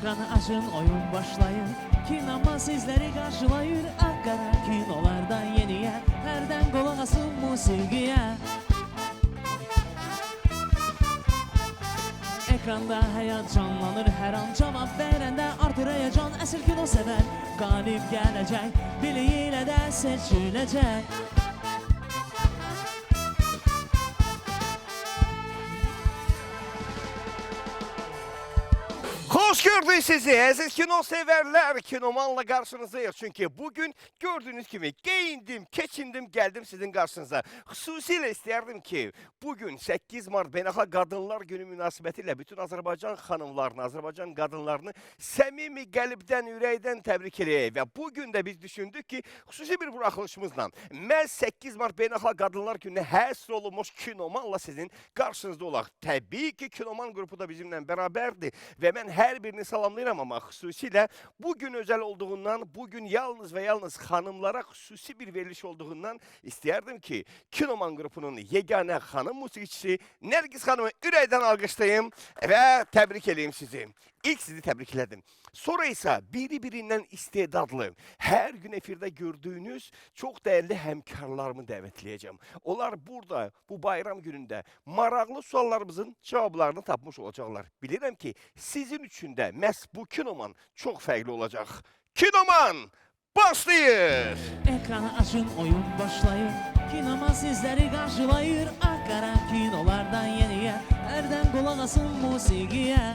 Ekranı açın, oyun başlayır. Kinoma sizleri karşılayır. Akkara kinolardan yeniye, herden kulak asın musiqiye. Ekranda hayat canlanır, her an cevap verende artır heyecan. Əsl kino sever, galip gelecek, biliyle de seçilecek. Hoş gördük sizi aziz kino severler. Kinomanla karşınızdayız. Çünkü bugün gördüğünüz gibi giyindim, keçindim, geldim sizin karşınıza. Xüsusilə istəyərdim ki, bugün 8 Mart Beynəlxalq Qadınlar Günü münasibətilə bütün Azərbaycan xanımlarını, Azərbaycan qadınlarını səmimi qəlbdən, ürəkdən təbrik edək. Və bugün də biz düşündük ki, xüsusi bir buraxılışımızla məhz 8 Mart Beynəlxalq Qadınlar Gününe həsr olunmuş Kinomanla sizin qarşınızda olaq. Təbii ki, Kinoman qrupu da bizimlə bərabərdir və mən her birini salamlayıram ama xüsusilə bugün özel olduğundan, bugün yalnız ve yalnız hanımlara xüsusi bir veriliş olduğundan istəyərdim ki, Kinoman qrupunun yeganə xanım musiqiçisi Nərgiz xanımı ürəkdən alqışlayım və təbrik edeyim sizi. İlk sizi tebrik ederdim. Sonra ise biri-birinden istedadlı, her gün efirde gördüğünüz çok değerli hemkarlarımı davetleyeceğim. Onlar burada bu bayram gününde maraqlı suallarımızın cevaplarını tapmış olacaklar. Bilirim ki sizin için de məhz bu Kinoman çok fərqli olacak. Kinoman başlayır. Ekranı açın, oyun başlayır. Kinoma sizleri karşılayır. Akkara kinolardan yeniye, herden kulak asın musiqiye.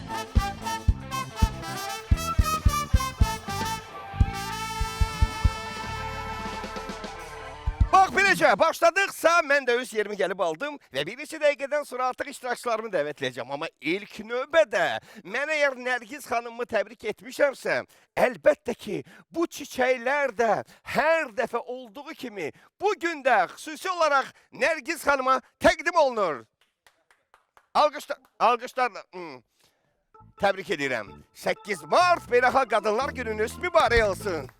Bak biləcək, başladıqsa mən də öz yerimi gəlib aldım və bir neçə dəqiqədən sonra artıq iştirakçılarımı dəvətləyəcəm. Amma ilk növbədə mən əgər Nərgiz xanımı təbrik etmişəmsə, əlbəttə ki, bu çiçəklər də hər dəfə olduğu kimi bugün də xüsusi olaraq Nərgiz xanıma təqdim olunur. Alqışlarla. Təbrik edirəm. 8 Mart Beynəlxalq Qadınlar Gününüz mübarək olsun.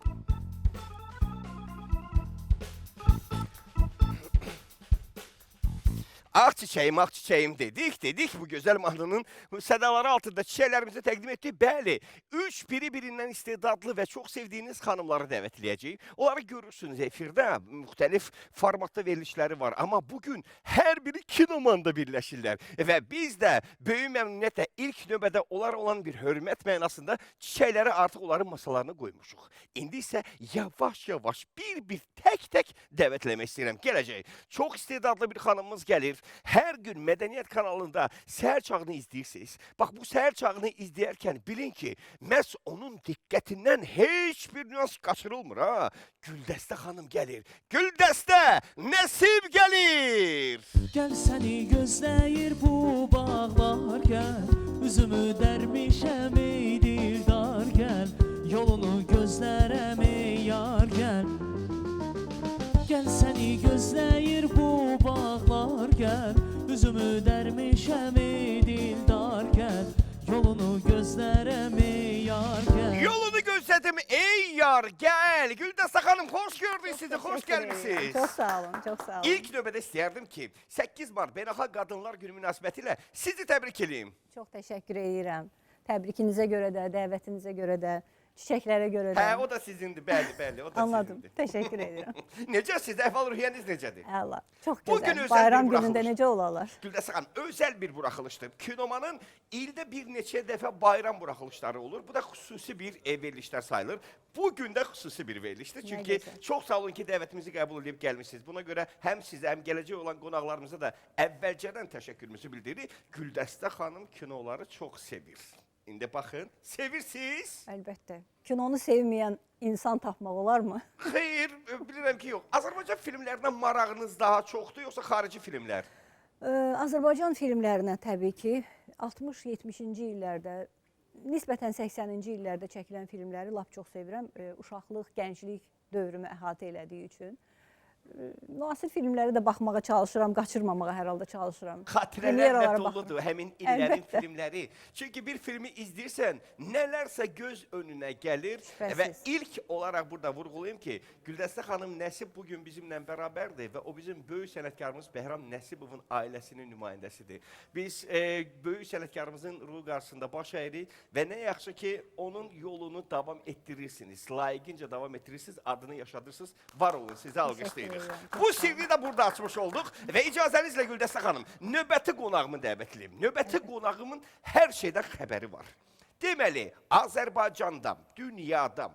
Ah çiçeğim dedik bu güzel mahnının sədaları altında çiçeklerimizi təqdim etdik. Bəli, 3 biri-birindən istedadlı və çox sevdiyiniz xanımları dəvətləyəcəyik. Onları görürsünüz efirdə, müxtəlif formatda verilişləri var. Amma bugün hər biri Kinomanda birləşirlər. Və biz də böyük məmnuniyyətlə ilk növbədə onlara olan bir hörmət mənasında çiçəkləri artıq onların masalarına qoymuşuq. İndi isə yavaş-yavaş bir tək dəvətləmək istəyirəm. Gələcək. Çox istedadlı bir xanımımız gəlir. Her gün Mədəniyyət kanalında səhər çağını izləyirsiniz. Bax bu səhər çağını izləyərkən bilin ki, məhz onun diqqətindən heç bir nüans qaçırılmır ha. Güldəstə xanım gəlir. Güldəstə Nəsib gəlir. Gel seni gözləyir bu bağlar gel. Üzümü dərmişəm ey dildar gel. Yolunu gözlərəm ey yar gel. Gel seni gözləyir bu bağlar gel. Üzümü dərmişəm ey dildar gel. Yolunu gözlərəm ey yar gel. Yolunu gözlədim ey yar gel. Güldəstə xanım hoş gördük sizi, hoş gəlmişsiniz. Çok sağ olun, çok sağ olun. İlk növbədə istəyərdim ki, 8 Mart Beynəlxalq Qadınlar Günü münasibətilə sizi təbrik edeyim. Çok teşekkür ederim. Təbrikinize göre de, dəvətinizə göre de, çiçeklere göre de. Hə, o da sizindir, bəli, o da Anladım. sizindir. Teşekkür ederim. Necəsiz, əhval-ruhiyyəniz necədir? Allah, çok Bugün güzel. özel Bayram bir günündə buraxılış. necə olarlar? Güldəstə xanım, özəl bir buraxılışdır. Kinomanın ildə bir neçə dəfə bayram buraxılışları olur. Bu da xüsusi bir verilişlər sayılır. Bugün də xüsusi bir verilişdir. Çünki gözəl. çox sağ olun ki, dəvətimizi qəbul edib gəlmişsiniz. Buna görə həm sizə, həm gələcək olan qonaqlarımıza da əvvəlcədən təşəkkürümüzü bildiririk. Güldəstə xanım kinoları çox sevir. İndi baxın, sevirsiniz? Əlbəttə. Kinonu sevməyən insan tapmaq olar mı? Xeyr, bilirəm ki, yox. Azərbaycan filmlərinə marağınız daha çoxdur, yoxsa xarici filmlər? Azərbaycan filmlərinə təbii ki 60-70-ci illərdə, nisbətən 80-ci illərdə çəkilən filmləri lap çox sevirəm. Uşaqlıq, gənclik dövrümü əhatə elədiyi üçün. müasir filmləri də baxmağa çalışıram, qaçırmamağa hər halda çalışıram. Xatirələrlə Premyeralara doludur baxıram. həmin illərin Əlbəttə. filmləri. Çünki bir filmi izləyirsən, nələrsə göz önünə gəlir Şübhəsiz. və ilk olaraq burada vurğulayım ki, Güldəstə xanım Nəsib bugün bizimlə bərabərdir və o bizim böyük sənətkarımız Bəhram Nəsibovun ailəsinin nümayəndəsidir. Biz böyük sənətkarımızın ruhu qarşısında baş əyirik və nə yaxşı ki, onun yolunu davam etdirirsiniz, layiqincə davam etdirirsiniz, adını yaşadırsınız, var olun, sizi alqışlayırıq. Bu sirri də burada açmış olduq və icazənizlə Güldəstə xanım, növbəti qonağımı dəvət edeyim. Növbəti qonağımın hər şeydən xəbəri var. Deməli, Azərbaycanda, dünyada,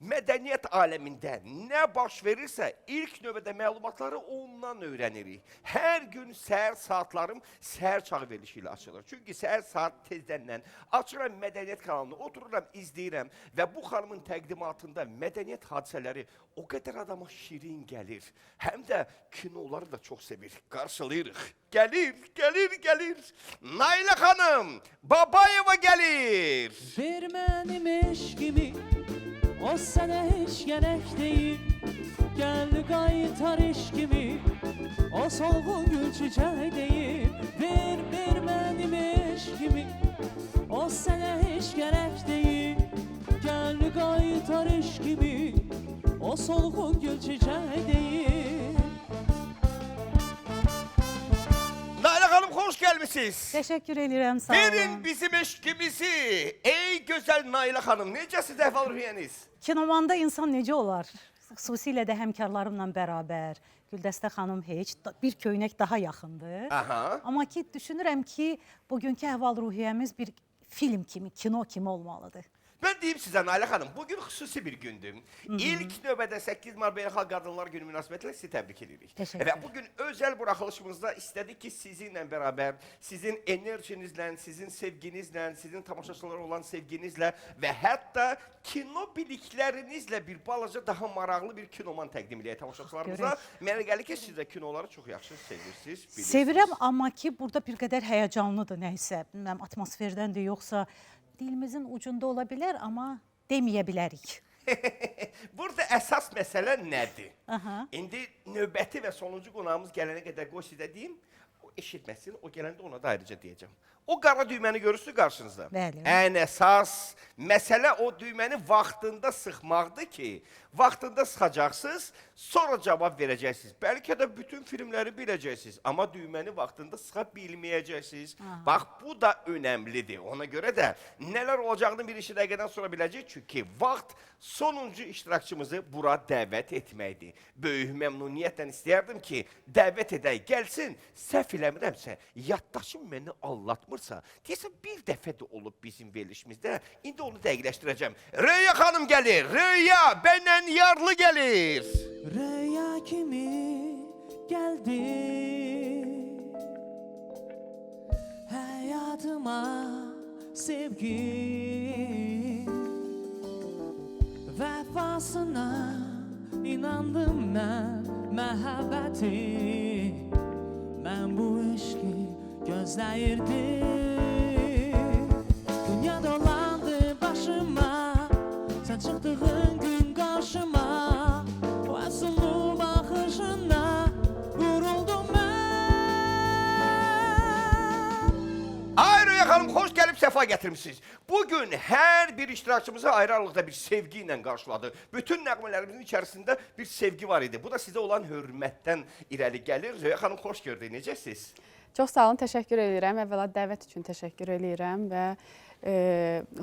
mədəniyyət aləmində nə baş verirsə, ilk növbədə məlumatları ondan öyrənirik. Hər gün səhər saatlarım səhər çağı verilişi ilə açılır. Çünki səhər saat tezdəndən açıram mədəniyyət kanalını, otururam, izləyirəm və bu xanımın təqdimatında mədəniyyət hadisələri o qədər adama şirin gəlir. Həm də kinoları da çox sevir. Qarşılayırıq. Gəlir. Nailə xanım, Babayeva gəlir. Bir mənim eşqimi o sənə heç gərək deyil. Gəl qaytar eşqimi o solğun gül çiçək deyil. Bir mənim eşqimi o sənə heç gərək deyil. Gəl qaytar eşqimi o solğun gül çiçək deyil. Nailə xanım, xoş gəlmişsiniz. Təşəkkür edirəm, sağ olun. Verin bizim eşqimizi. Ey gözəl Nailə xanım, necəsiz əhval-ruhiyyəniz? Kinomanda insan necə olar? Xüsusilə də həmkarlarımla bərabər. Güldəstə xanım heç bir köynək daha yaxındır. Aha. Amma ki, düşünürəm ki, bugünkü əhval-ruhiyyəmiz bir film kimi, kino kimi olmalıdır. Ben deyim sizə Nailə xanım, bugün xüsusi bir gündür. İlk növbədə 8 Mart Beynəlxalq Qadınlar Günü münasibətilə sizi təbrik edirik. Təşəkkür Və bugün özəl buraxılışımızda istədik ki, sizinlə bərabər, sizin enerjinizlə, sizin sevginizlə, sizin tamaşaçılara olan sevginizlə və hətta kino biliklərinizlə bir balaca daha maraqlı bir kinoman təqdim edək tamaşaçılarımıza. Mənə gəlir ki, siz də kinoları çox yaxşı sevirsiniz, bilirsiniz. Sevirəm, amma ki, burada bir qədər həyəcanlıdır nəysə. Bilməm, atmosferdəndir, yoxsa dilimizin ucunda ola bilər, amma deməyə bilərik. Burada əsas məsələ nədir? Aha. İndi növbəti və sonuncu qonağımız gələnə qədər qoy sizə deyim, o eşitməsin, o gələndə ona da ayrıca deyəcəm. O qara düyməni görürsünüz qarşınızda. Bəli. Ən əsas məsələ o düyməni vaxtında sıxmaqdır ki, vaxtında sıxacaqsınız, sonra cavab verəcəksiniz. Bəlkə də bütün filmləri biləcəksiniz, amma düyməni vaxtında sıxa bilməyəcəksiniz. Bax, bu da önəmlidir. Ona görə də nələr olacağını bir iki dəqiqədən sonra biləcək. Çünki vaxt sonuncu iştirakçımızı bura dəvət etməkdir. Böyük məmnuniyyətlə istəyərdim ki, dəvət edək, gəlsin. Səhv eləmirəmsə, yaddaşım məni allatmırsa, deyəsən bir dəfə də olub bizim verilişimizdə. İndi onu dəqiqləşdirəcəm. Röya xanım gəlir, Röya, bəndən yarlı gəlir. Rüya kimi geldi hayatıma sevgi, vefasına inandım ben, məhəbbəti ben bu eşki gözləyirdim. Dünya dolandı başıma, sen çıktığın gün karşıma. O əsrli baxışında vuruldum mən. Ay Röya xanım, xoş gəlib səfa gətirmişsiniz. Bugün hər bir iştirakçımızı ayrı aralıqda bir sevgi ilə qarşıladı. Bütün nəğmələrimizin içərisində bir sevgi var idi. Bu da sizə olan hörmətdən irəli gəlir. Röya xanım, xoş gördük. Necəsiz? Çox sağ olun, təşəkkür edirəm. Əvvəla dəvət üçün təşəkkür edirəm və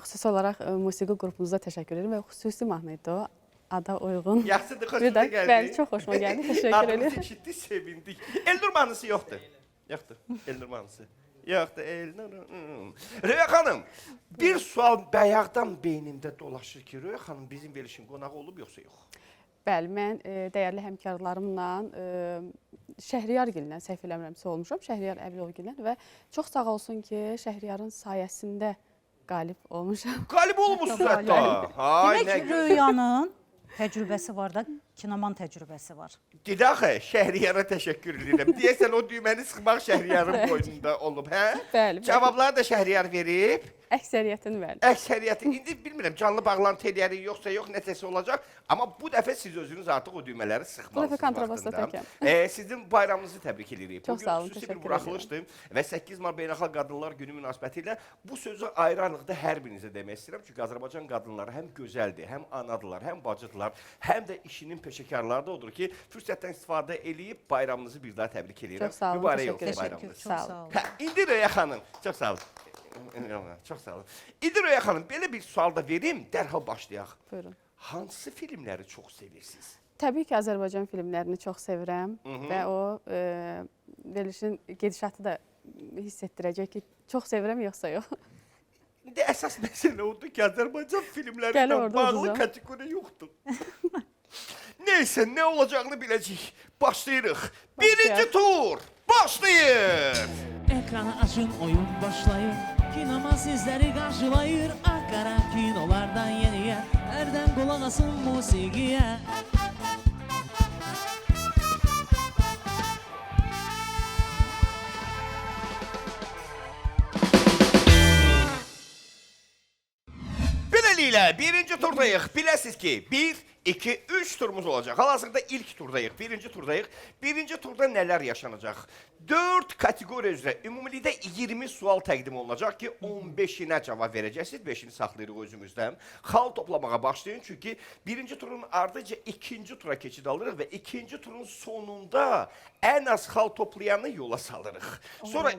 xüsusi olaraq musiqi qrupumuza təşəkkür edirəm və xüsusi mahnıydı o. Ada uyğun. Yaxşıdır, xoşuna gəldi. Bəli, çox xoşuma gəldi. Təşəkkür Adımızı edirəm. eşitdik, sevindik. Elnur mahnısı yoxdur. Yoxdur, Elnur mahnısı. Yoxdur, Elnur. Röya xanım, bir sual bayaqdan beynimdə dolaşır ki, Röya xanım bizim verilişin qonağı olub yoxsa yox? Bəli, mən dəyərli həmkarlarımla Şəhriyargillə, səhv eləmirəmsə olmuşam, Şəhriyar Əbilov-gillə və çox sağ olsun ki, Şəhriyarın sayəsində qalib olmuşam. Qalib olmuşsunuz hətta. Ay, nə Demək, gözəl. Röyanın təcrübəsi var da, kinoman təcrübəsi var. Didaxı, Şəhriyara təşəkkür edirəm. Deyəsən o düyməni sıxmaq Şəhriyarın boynunda olub, hə? Bəli. Cavabları da Şəhriyar verib. Əksəriyyətin bəli. Əksəriyyəti, indi bilmirəm, canlı bağlantı eləyərik, yoxsa yox, nəsəsə olacaq. Amma bu dəfə siz özünüz artıq o düymələri sıxmalısınız. Bu dəfə kontrabasda vaxtında. təkəm. Sizin bayramınızı təbrik edirik. Çox sağ olun, Bugün xüsusi təşəkkür bir buraxılışdır və 8 Mart Beynəlxalq Qadınlar Günü münasibəti ilə bu sözü ayrı-ayrılıqda hər birinizə demək istəyirəm. Çünki Azərbaycan qadınları həm gözəldir, həm anadılar, həm bacıdılar, həm də işinin peşəkarları da odur ki, fürsətdən istifadə eləyib bayramınızı bir daha təbrik edirəm. Çox sağ olun, Mübarək təşəkkür olsun edirəm. bayramınız. Sağ olun. Hə, indi Röya xanım, çox sağ olun. Çox sağ olun. İndi Röya xanım, belə bir sual da verim, dərhal başlayaq. Buyurun. Hansı filmləri çox sevirsiniz? Təbii ki, Azərbaycan filmlərini çox sevirəm və o verilişin gedişatı da hiss etdirəcək ki, çox sevirəm yoxsa yox. İndi əsas məsələ odur ki, Azərbaycan Gəl filmlərindən orada bağlı uduzam. kateqoriya yoxdur. Neysə, nə olacağını biləcəyik. Başlayırıq. Birinci tur, başlayır. Ekranı açın, oyun başlayır. Kinoma sizləri qarşılayır. Akkara kinolardan yeniyə, hərdən qulaq asın musiqiyə. Beləliklə, birinci turdayıq. Biləsiniz ki, 1, 2, 3 turumuz olacaq. Hal-hazırda ilk turdayıq, birinci turdayıq. Birinci turda nələr yaşanacaq? 4 kateqoriya üzrə ümumilikdə 20 sual təqdim olunacaq ki, 15-inə cavab verəcəksiniz, 5-ini saxlayırıq özümüzdən. Xal toplamağa başlayın, çünki birinci turun ardıca ikinci tura keçid alırıq və ikinci turun sonunda ən az xal toplayanı yola salırıq. Sonra,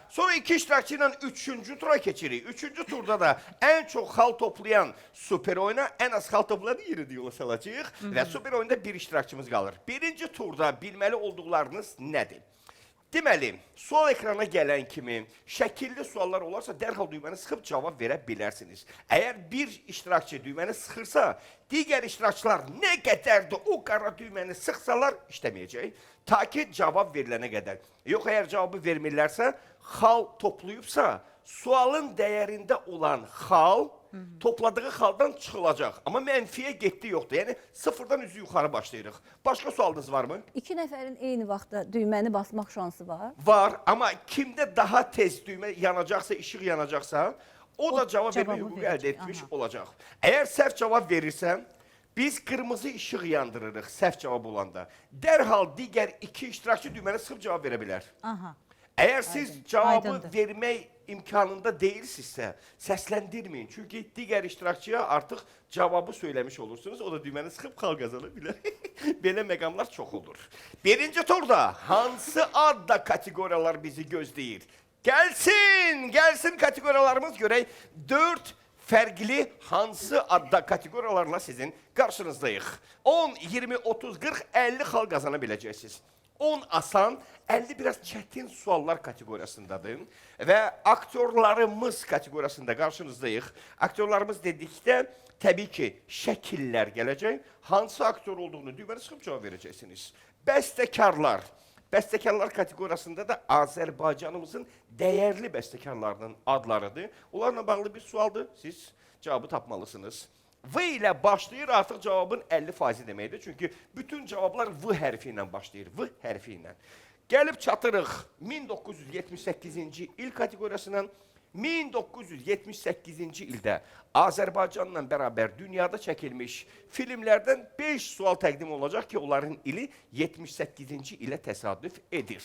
sonra iki iştirakçı ilə 3-cü tura keçirik. 3-cü turda da ən çox xal toplayan super oyuna, ən az xal toplayan yeri yola salacağıq və super oyunda bir iştirakçımız qalır. Birinci turda bilməli olduqlarınız nədir? Deməli, sual ekrana gələn kimi şəkilli suallar olarsa dərhal düyməni sıxıb cavab verə bilərsiniz. Əgər bir iştirakçı düyməni sıxırsa, digər iştirakçılar nə qədər də o qara düyməni sıxsalar işləməyəcək. Ta ki cavab verilənə qədər. Yox, əgər cavabı vermirlərsə, xal toplayıbsa, sualın dəyərində olan xal topladığı xaldan çıxılacaq. Amma mənfiyə getdi yoxdur. Yəni, sıfırdan üzü yuxarı başlayırıq. Başqa sualınız varmı? 2 nəfərin eyni vaxtda düyməni basmaq şansı var. Var, amma kimdə daha tez düymə yanacaqsa, işıq yanacaqsa, o da cavab vermə hüququ əldə etmiş olacaq. Əgər səhv cavab verirsən, biz qırmızı işıq yandırırıq səhv cavab olanda. Dərhal digər iki iştirakçı düyməni sıxıb cavab verə bilər. Əgər siz cavabı vermək imkanında deyilsinizsə, səsləndirməyin. Çünki digər iştirakçıya artıq cavabı söyləmiş olursunuz. O da düyməni sıxıb xal qazana bilər. Belə məqamlar çox olur. Birinci turda hansı adda kateqoriyalar bizi gözləyir? Gəlsin, gəlsin kateqoriyalarımız görək. 4 fərqli hansı adda kateqoriyalarla sizin qarşınızdayıq. 10, 20, 30, 40, 50 xal qazana biləcəksiniz. 10 asan, 50 biraz çətin suallar kateqoriyasındadır və aktyorlarımız kateqoriyasında qarşınızdayıq. Aktyorlarımız dedikdə təbii ki, şəkillər gələcək. Hansı aktyor olduğunu düyməni sıxıb cavab verəcəksiniz. Bəstəkarlar. Bəstəkarlar kateqoriyasında da Azərbaycanımızın dəyərli bəstəkarlarının adlarıdır. Onlarla bağlı bir sualdır. Siz cavabı tapmalısınız. V ilə başlayır, artıq cavabın 50% deməkdir. Çünki bütün cavablar V hərfi ilə başlayır. V hərfi ilə. Gəlib çatırıq 1978-ci il kateqoriyasından. 1978-ci ildə Azərbaycanla bərabər dünyada çəkilmiş filmlərdən 5 sual təqdim olacaq ki, onların ili 78-ci ilə təsadüf edir.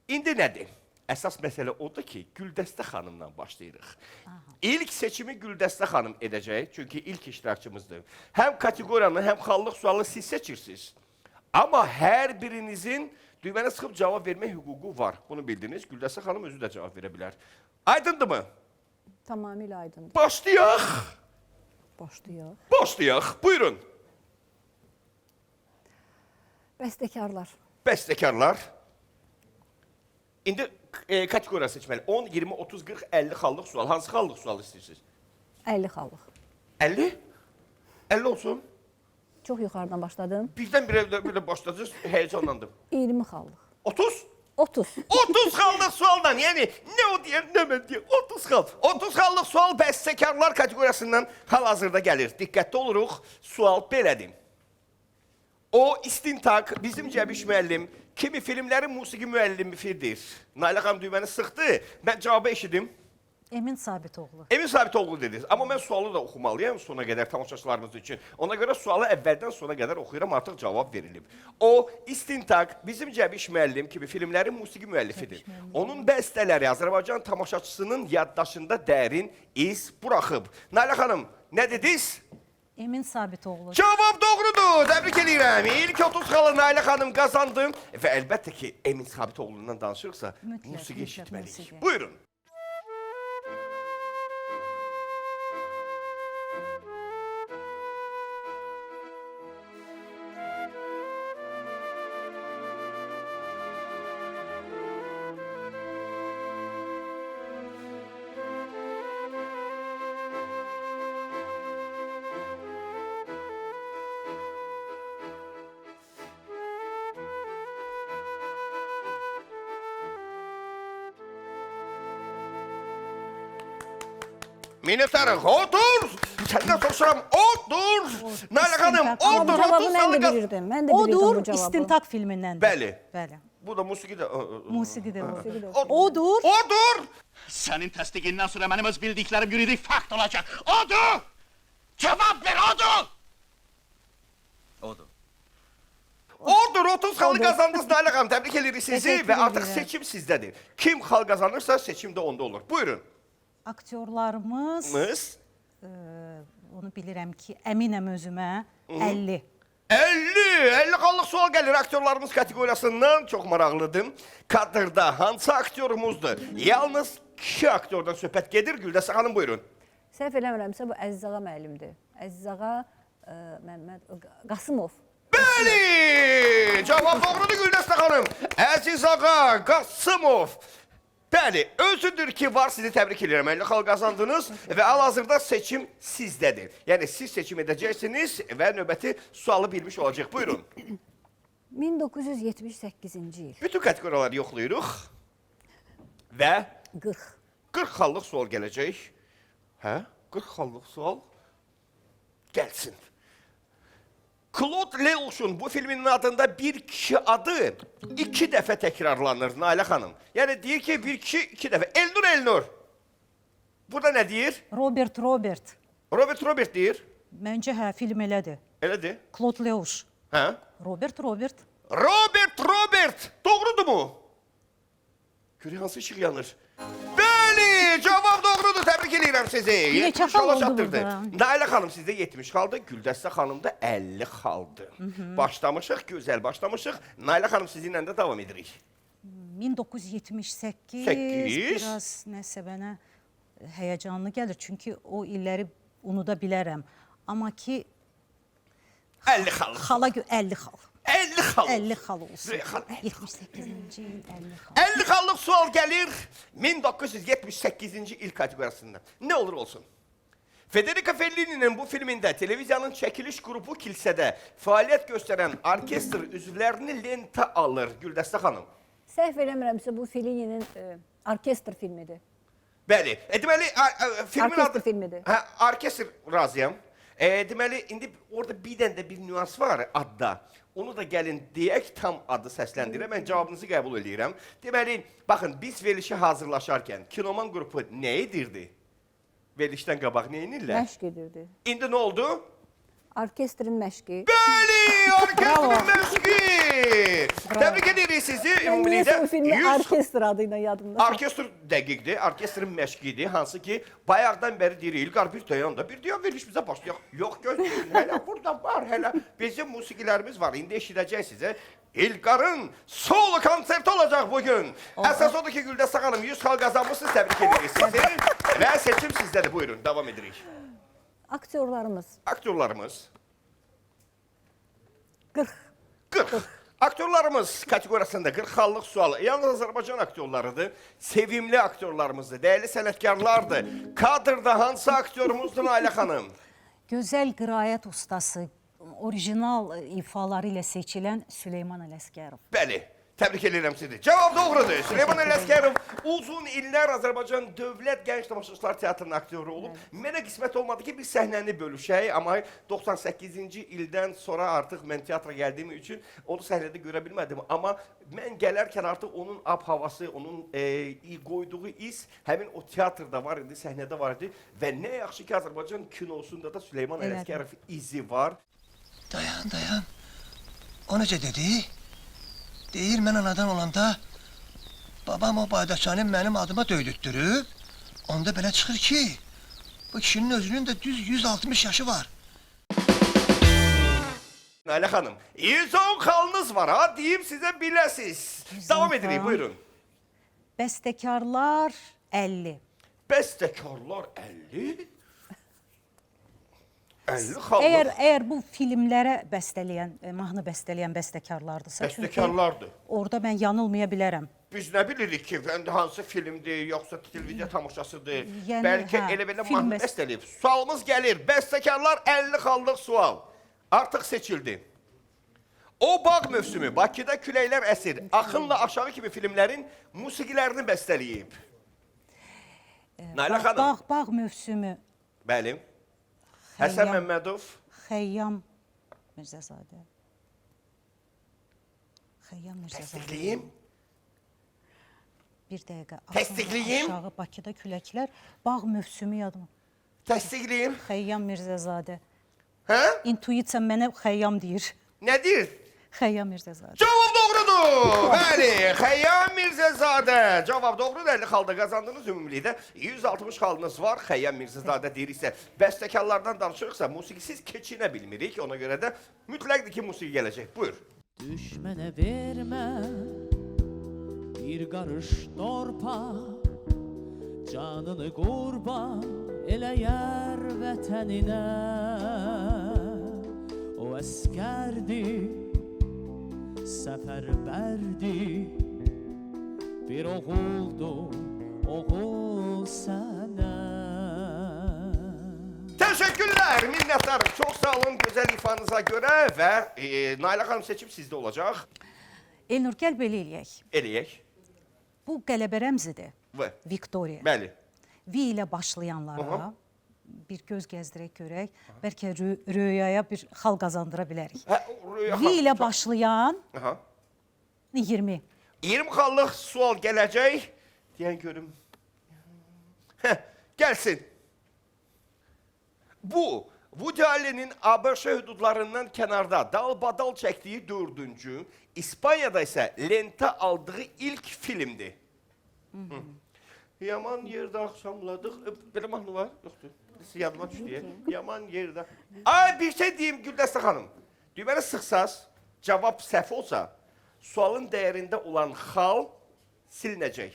İndi nədir? Əsas məsələ odur ki, Güldəstə xanımdan başlayırıq. İlk seçimi Güldəstə xanım edəcək, çünki ilk iştirakçımızdır. Həm kateqoriyanı, həm xallıq sualı siz seçirsiniz. Amma hər birinizin düyməni sıxıb cavab vermək hüququ var. Bunu bildiniz, Güldəstə xanım özü də cavab verə bilər. Aydındır mı? Tamamilə aydındır. Başlayaq. Başlayaq. Başlayaq, buyurun. Bəstəkarlar. Bəstəkarlar. İndi kateqoriya seçməli. 10, 20, 30, 40, 50 xallıq sual. Hansı xallıq sual istəyirsiniz? 50 xallıq. 50? 50 olsun. Çox yuxarıdan başladım. Birdən belə başlayacağız, həyecanlandım. 20 xallıq. 30? 30. 30 xallıq sualdan, yəni nə o deyər, nə mən deyər, 30 xal. 30 xallıq sual bəstəkarlar kateqoriyasından hal-hazırda gəlir. Diqqətli oluruq, sual belədir. O İstintaq bizim Cəbiş müəllim kimi filmlərin musiqi müəllimidir. Nailə xanım düyməni sıxdı. Mən cavabı eşidim. Emin Sabitoğlu. Emin Sabitoğlu dediniz. Amma mən sualı da oxumalıyam sona qədər tamaşaçılarımız üçün. Ona görə sualı əvvəldən sona qədər oxuyuram, artıq cavab verilib. O İstintaq bizim Cəbiş müəllim kimi filmlərin musiqi müəllifidir. Onun bəstələri Azərbaycan tamaşaçısının yaddaşında dərin iz buraxıb. Nailə xanım, nə dediniz? Emin Sabitoğlu. Cavab doğrudur. Təbrik edirəm. İlk 30 xalı Nailə xanım qazandı. Və əlbəttə ki, Emin Sabitoğlu'ndan danışırsa, musiqi eşitməliyik. musiqi. Buyurun. Minnətdarım, otur! Səndən soruşuram, otur! Nailə xanım, Amma bu otur, cavabı 30 mən salı də qaz... bilirdim. Mən də bilirdim Odur bu cavabı. İstintaq filmindən. Bəli. Bəli. Bu da musiqi də... Musiqi də o. Odur! Odur! Senin tasdikinden sonra benim öz bildiklerim yürüyerek fakt olacak. Odur! Cevap ver, odur! Odur. Odur, 30 xalı qazandınız Nailə xanım. Təbrik edirik sizi Təşəkkür və artıq edirəm. seçim sizdədir. Kim xal qazanırsa seçim də onda olur. Buyurun. Aktyorlarımız, Mız? onu bilirəm ki, əminəm özümə, 50. 50 xallıq sual gəlir aktyorlarımız kateqoriyasından. Çox maraqlıdır. Kadrda hansı aktyorumuzdur? Yalnız 2 aktyordan söhbət gedir. Güldəstə xanım buyurun. Səhv eləmirəmsə bu Əziz ağa müəllimdir. Əziz ağa Məmməd Qasımov. Bəli! Cavab doğrudur Güldəstə xanım. Əziz ağa Qasımov. Bəli, özüdür ki, var sizi təbrik edirəm. 50 xal qazandınız və hal-hazırda seçim sizdədir. Yəni siz seçim edəcəksiniz və növbəti sualı bilmiş olacaq. Buyurun. 1978-ci il. Bütün kateqoriyaları yoxlayırıq və 40. 40 xallıq sual gələcək. Hə? 40 xallıq sual gəlsin. Claude Lelouch'un bu filmin adında bir kişi adı 2 dəfə təkrarlanır Nailə xanım. Yəni deyir ki, bir kişi 2 dəfə. Elnur. Burada nə deyir? Robert. Robert deyir. Məncə hə, film elədir. Elədir. Claude Lelouch. Hə? Robert. Robert. Doğrudur mu? Görək hansı işıq yanır. Bəli, cavab doğrudur. Təbrik edirəm sizi. Neçə 70 xal xala oldu çatdırdı. burada? Nailə xanım sizdə 70 xaldı, Güldəstə xanım da 50 xaldı. Başlamışıq, gözəl başlamışıq. Nailə xanım sizinlə də davam edirik. 1978 Səkkiz. biraz nəsə mənə həyəcanlı gəlir. Çünki o illəri unuda bilərəm. Amma ki 50 xal. 50 xal. 50 xal. 50 xal olsun. Xal. 78-ci il 50 xal. 50 xallıq sual gəlir 1978-ci il kateqoriyasında. Nə olur olsun? Federico Fellini'nin bu filmində televiziyanın çəkiliş qrupu kilsədə fəaliyyət göstərən orkestr üzvlərini lentə alır Güldəstə xanım. Səhv eləmirəmsə bu Fellini'nin orkestr filmidir. Bəli. Deməli, filmin Orkestr filmidir. Hə, orkestr razıyam. Deməli, indi orada bir dənə də bir nüans var adda. Onu da gəlin deyək, tam adı səsləndirəm. Mən cavabınızı qəbul edirəm. Deməli, baxın, biz verilişə hazırlaşarkən Kinoman qrupu nə edirdi? Verilişdən qabaq nə edirlər? Məşq edirdi. İndi nə oldu? Orkestrin məşqi. Bəli, orkestrin məşqi! Təbrik edirik sizi. Mən Ümumilikdə niyəsə o filmi 100 orkestr adıyla yadımda. Orkestr dəqiqdir, orkestrin məşqidir. Hansı ki, bayaqdan bəri deyir, İlqar bir dayan da, bir dayan veriş bizə başlayaq. Yox, gözləyin, hələ burada var, hələ bizim musiqilərimiz var. İndi eşidəcək sizə. İlqarın solo konserti olacaq bugün. Əsas odur ki, Güldəstə xanım 100 xal qazanmışsınız, təbrik edirik sizi. Və seçim sizdədir, buyurun, davam edirik. Aktyorlarımız Aktyorlarımız 40. 40. Aktyorlarımız kateqoriyasında 40 xallıq sualı. Yalnız Azərbaycan aktyorlarıdır. Sevimli aktyorlarımızdır, dəyərli sənətkarlardır. Kadrda hansı aktyorumuzdur Nailə xanım? Gözəl qiraət ustası, orijinal ifaları ilə seçilən Süleyman Ələsgərov. Bəli. Təbrik edirəm sizi. Cavab doğrudur. Süleyman Ələsgərov uzun illər Azərbaycan Dövlət Gənc Tamaşaçılar Teatrının aktyoru olub. Mənə qismət olmadı ki, bir səhnəni bölüşək, amma 98-ci ildən sonra artıq mən teatra gəldiyim üçün onu səhnədə görə bilmədim. Amma mən gələrkən artıq onun ab-havası, onun qoyduğu iz həmin o teatrda var idi, səhnədə var idi və nə yaxşı ki, Azərbaycan kinosunda da Süleyman Ələsgərov izi var. Dayan. O necə dedi? Deyir, mən anadan olanda babam o baydaçanı mənim adıma döydüttürüb. Onda belə çıxır ki, bu kişinin özünün də düz 160 yaşı var. Nailə xanım, 110 xalınız var ha, deyim sizə biləsiz. Davam edirik, buyurun. Bəstəkarlar 50. Bəstəkarlar 50? 50 xalınız. Əgər bu filmlərə bəstələyən, mahnı bəstələyən bəstəkarlardırsa, Bəstəkarlardır. orada mən yanılmaya bilərəm. Biz nə bilirik ki, hansı filmdir, yoxsa televiziya tamaşasıdır, Yəni, bəlkə hə, elə belə film mahnı bəstələyib. Sualımız gəlir, bəstəkarlar 50 xallıq sual. Artıq seçildi. O bağ mövsümü, Bakıda küləklər əsir, Axınla Aşağı kimi filmlərin musiqilərini bəstələyib. Nailə xanım. Bağ mövsümü. Bəli. Həsən Məmmədov. Xəyyam Mirzəzadə. Xəyyam Mirzəzadə. Təsdiqləyim. Bir dəqiqə. Təsdiqləyim. Aşağı Bakıda küləklər. Bağ mövsümü yadıma. Təsdiqləyim. Xəyyam Mirzəzadə. Hə? İntuisiya mənə Xəyyam deyir. Nə deyir? Xəyyam Mirzəzadə. Cavab doğrudur. Bəli, Xəyyam Mirzəzadə. Cavab doğrudur. 50 xalda qazandınız ümumilikdə. 160 xalınız var. Xəyyam Mirzəzadə deyiriksə, bəstəkarlardan danışırıqsa, musiqisiz keçinə bilmirik. Ona görə də mütləqdir ki, musiqi gələcək. Buyur. Düşmənə vermə bir qarış torpaq, canını qurban eləyər vətəninə. O əskərdir, səfərbərdir, bir oğuldur, oğul sənə. Təşəkkürlər, minnətdarım. Çox sağ olun gözəl ifanıza görə və Nailə xanım seçim sizdə olacaq. Elnur, gəl belə eləyək. Eləyək. Bu qələbə rəmzidir. Və, Viktoriya. bəli. V ilə başlayanlara bir göz gəzdirək görək. Bəlkə rüyaya bir xal qazandıra bilərik. Hə, Rüya V ilə xanım. başlayan Aha. 20. 20 xallıq sual gələcək. Deyən görüm. Hə, gəlsin. Bu, Woody Allen'in ABŞ hüdudlarından kənarda dalbadal çəkdiyi 4-cü, İspaniyada isə lentə aldığı ilk filmdir. Yaman yerdə axşamladıq. Belə mahnı var? Yoxdur. Yadıma düşdü. Yaman yerdə. Ay, bir şey deyim Güldəstə xanım. Düyməni sıxsaz, cavab səhv olsa, sualın dəyərində olan xal silinəcək.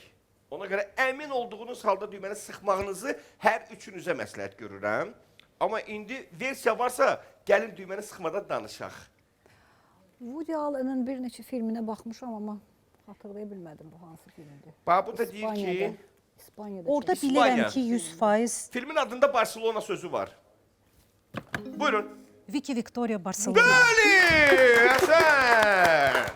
Ona görə əmin olduğunuz halda düyməni sıxmağınızı hər üçünüzə məsləhət görürəm. Amma indi versiya varsa, gəlin düyməni sıxmadan danışaq. Woody Allen'ın bir neçə filminə baxmışam, amma xatırlaya bilmədim bu hansı filmdir. Bu da deyir ki, İspaniyada. Orada İspaniya. bilirəm ki 100%. filmin adında Barcelona sözü var. Buyurun. Vicky Victoria Barcelona. Bəli! Həsən!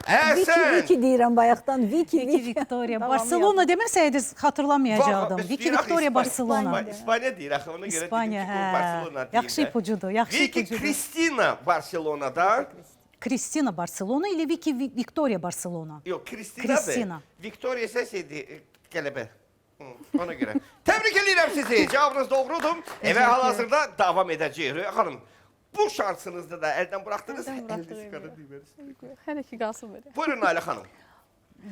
Həsən! Vicky deyirəm bayaqdan. Vicky Victoria Barcelona deməsəydiniz xatırlamayacaqdım. Vicky Victoria Barcelona. İspaniya deyir axı, ona görə İspaniya, dedim ki, Barcelona hə. deyir. Yaxşı ipucudur, yaxşı Vicky ipucudur. Kristina Barcelona'da. Kristina Barcelona ilə Vicky Victoria Barcelona. Yox, Kristina'dır. Kristina. Victoria isə şeydir, qələbə. Ona görə. Təbrik edirəm sizi. Cavabınız doğrudur. Və hal-hazırda davam edəcəyik. Rüya xanım, bu şansınızda da əldən buraxdınız. Hələ ki qalsın belə. Buyurun Nailə xanım.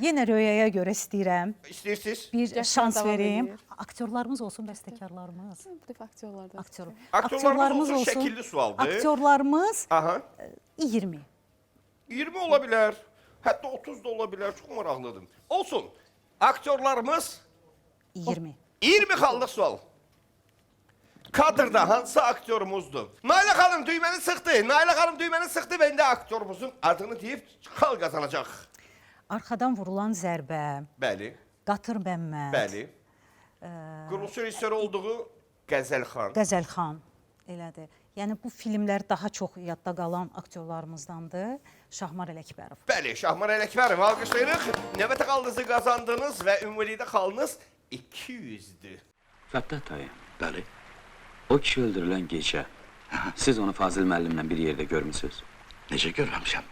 Yenə röyaya görə istəyirəm. İstəyirsiniz? Bir Gəl, şans davam verim. edir. Aktyorlarımız olsun, bəstəkarlarımız. Bu dəfə aktyorlardan. Aktyor. Aktyorlarımız olsun, şəkilli sualdır. Aktyorlarımız Aha. 20. 20 ola bilər. Hətta 30 da ola bilər. Çox maraqlıdır. Olsun. Aktyorlarımız 20. 20 xallıq sual. Kadrda hansı aktyorumuzdur? Nailə xanım düyməni sıxdı. Nailə xanım düyməni sıxdı və indi aktyorumuzun adını deyib xal qazanacaq. Arxadan vurulan zərbə, Bəli, Qatır Məmməd, bəli. Quruluşu rejissor olduğu Qəzəl xan. Qəzəlxan, elədir. Yəni bu filmlər daha çox yadda qalan aktyorlarımızdandır. Şahmar Ələkbərov. Bəli, Şahmar Ələkbərov alqışlayırıq. Növbəti xalınızı qazandınız və ümumilikdə xalınız 200-dür. Fəttah dayı. Bəli. O kişi öldürülən gecə. Siz onu Fazil müəllimlə bir yerdə görmüsünüz. Necə görməmişəm?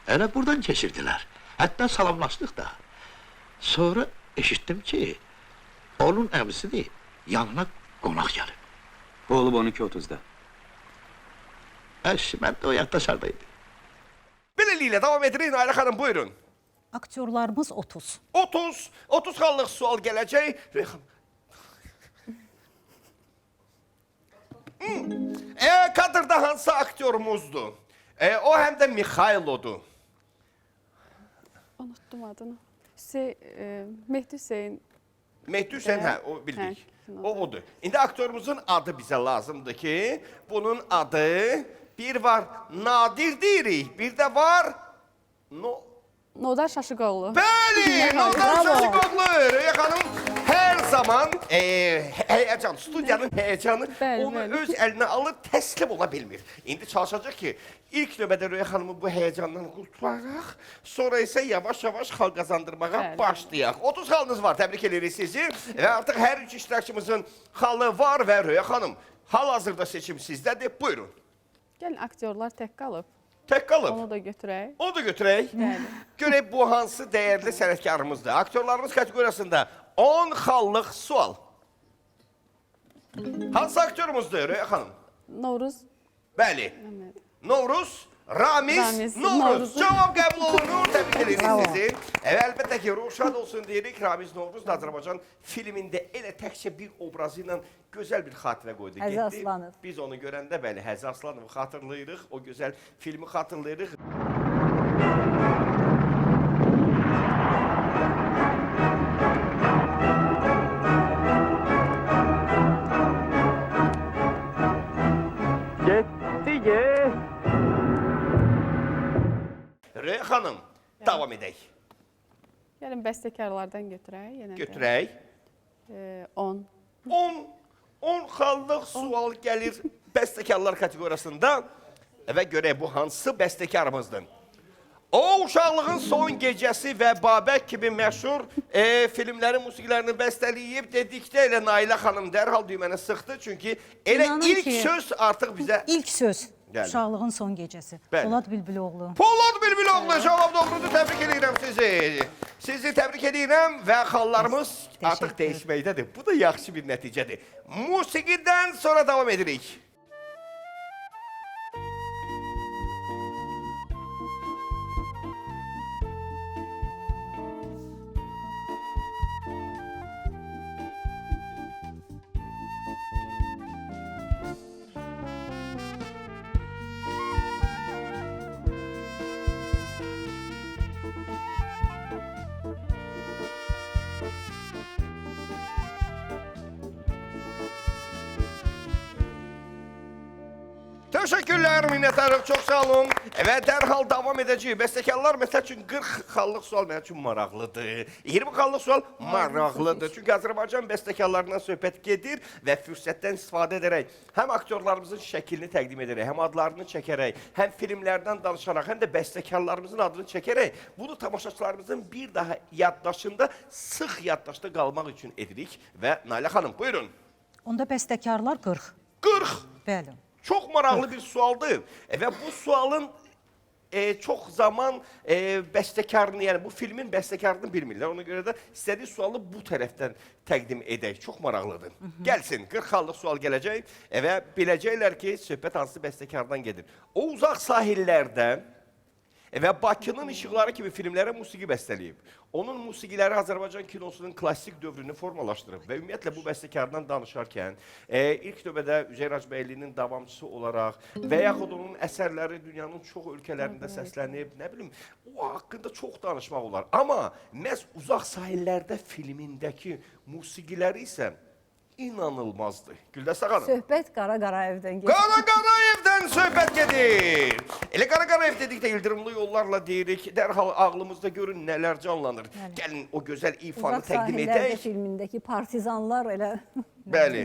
Elə buradan keçirdilər. Hətta salamlaşdıq da. Sonra eşitdim ki, onun əmisidir, yanına qonaq gəlib. Bu olub 12:30-da. Əşi, mən də o yaddaşardaydı. Beləliklə davam edirik. Nailə xanım, buyurun. Aktyorlarımız 30. 30 xallıq sual gələcək. Reyhan. Kadrda hansı aktyorumuzdur? O həm də Mixaylodur. Unutdum adını. Mehdi Hüseyin. Mehdi Hüseyin, hə, o bildik. Hə, O odur. İndi aktörümüzün adı bizə lazımdır ki, bunun adı bir var Nadir deyirik, bir də var Nodar Şaşıqoğlu. Bəli, Nodar Şaşıqoğlu. Röya xanım hər zaman həyəcan, studiyanın həyəcanı Bəli, onu bəli. öz əlinə alır, təslim ola bilmir. İndi çalışacaq ki, ilk növbədə Röya xanımı bu həyəcandan qurtaraq, sonra isə yavaş-yavaş xal qazandırmağa Bəli. başlayaq. 30 xalınız var, təbrik edirik sizi. Və artıq hər üç iştirakçımızın xalı var və Röya xanım, hal-hazırda seçim sizdədir. Buyurun. Gəlin, aktyorlar tək qalıb. Tək qalıb. Onu da götürək. Onu da götürək. Bəli. Görək bu hansı dəyərli sənətkarımızdır. Aktyorlarımız kateqoriyasında 10 xallıq sual. Hansı aktyorumuzdur Röya xanım? Novruz Bəli. Məhəmməd. Novruz, Ramiz, Ramiz, Novruz. Novruz. Cavab qəbul olunur. Təbrik edirik sizi. Əlbəttə ki, ruh şad olsun deyirik. Ramiz Novruz da Azərbaycan filmində elə təkcə bir obrazı ilə gözəl bir xatirə qoydu. Həzi Getdi. Aslanov. Biz onu görəndə bəli, Həzi Aslanovu xatırlayırıq. O gözəl filmi xatırlayırıq. Röya xanım, davam edək. Gəlin, bəstəkarlardan götürək. Yenə də. Götürək. 10. 10 xallıq sual gəlir bəstəkarlar kateqoriyasında və görək bu hansı bəstəkarımızdır. O uşaqlığın son gecəsi və Babək kimi məşhur filmlərin musiqilərini bəstələyib dedikdə elə Nailə xanım dərhal düyməni sıxdı. Çünki elə İnanın ilk ki, söz artıq bizə... İlk söz. Bəli. Uşaqlığın son gecəsi. Bəli. Polad Bülbüloğlu. Polad Bülbüloğlu, cavab doğrudur, təbrik edirəm sizi. Sizi təbrik edirəm və xallarımız artıq dəyişməkdədir. Bu da yaxşı bir nəticədir. Musiqidən sonra davam edirik. Təşəkkürlər, minnətdarıq, çox sağ olun. Və dərhal davam edəcəyik. Bəstəkarlar, məsəl üçün 40 xallıq sual mənim üçün maraqlıdır. 20 xallıq sual maraqlıdır. Çünki Azərbaycan bəstəkarlarından söhbət gedir və fürsətdən istifadə edərək həm aktyorlarımızın şəklini təqdim edərək, həm adlarını çəkərək, həm filmlərdən danışaraq, həm də bəstəkarlarımızın adını çəkərək bunu tamaşaçılarımızın bir daha yaddaşında, sıx yaddaşda qalmaq üçün edirik. Və Nailə xanım, buyurun. Onda bəstəkarlar 40. 40. Bəli. Çox maraqlı bir sualdır və bu sualın çox zaman bəstəkarını, yəni bu filmin bəstəkarını bilmirlər. Ona görə də istədiyi sualı bu tərəfdən təqdim edək. Çox maraqlıdır. Gəlsin, 40 xallıq sual gələcək və biləcəklər ki, söhbət hansı bəstəkardan gedir. O uzaq sahillərdə və Bakının İşıqları kimi filmlərə musiqi bəstələyib. Onun musiqiləri Azərbaycan kinosunun klassik dövrünü formalaşdırıb və ümumiyyətlə bu bəstəkardan danışarkən ilk növbədə Üzeyir Hacıbəylinin davamçısı olaraq və yaxud onun əsərləri dünyanın çox ölkələrində səslənib, nə bilim, o haqqında çox danışmaq olar. Amma məhz uzaq sahillərdə filmindəki musiqiləri isə inanılmazdır. Güldəstə xanım. Söhbət Qara Qarayevdən gedir. Qara Qarayevdən söhbət gedir. Elə Qara Qarayev dedikdə ildırımlı yollarla deyirik. Dərhal ağlımızda görün nələr canlanır. Gəlin o gözəl ifanı Uzaq təqdim sahillərdə edək. filmindəki partizanlar elə... Bəli.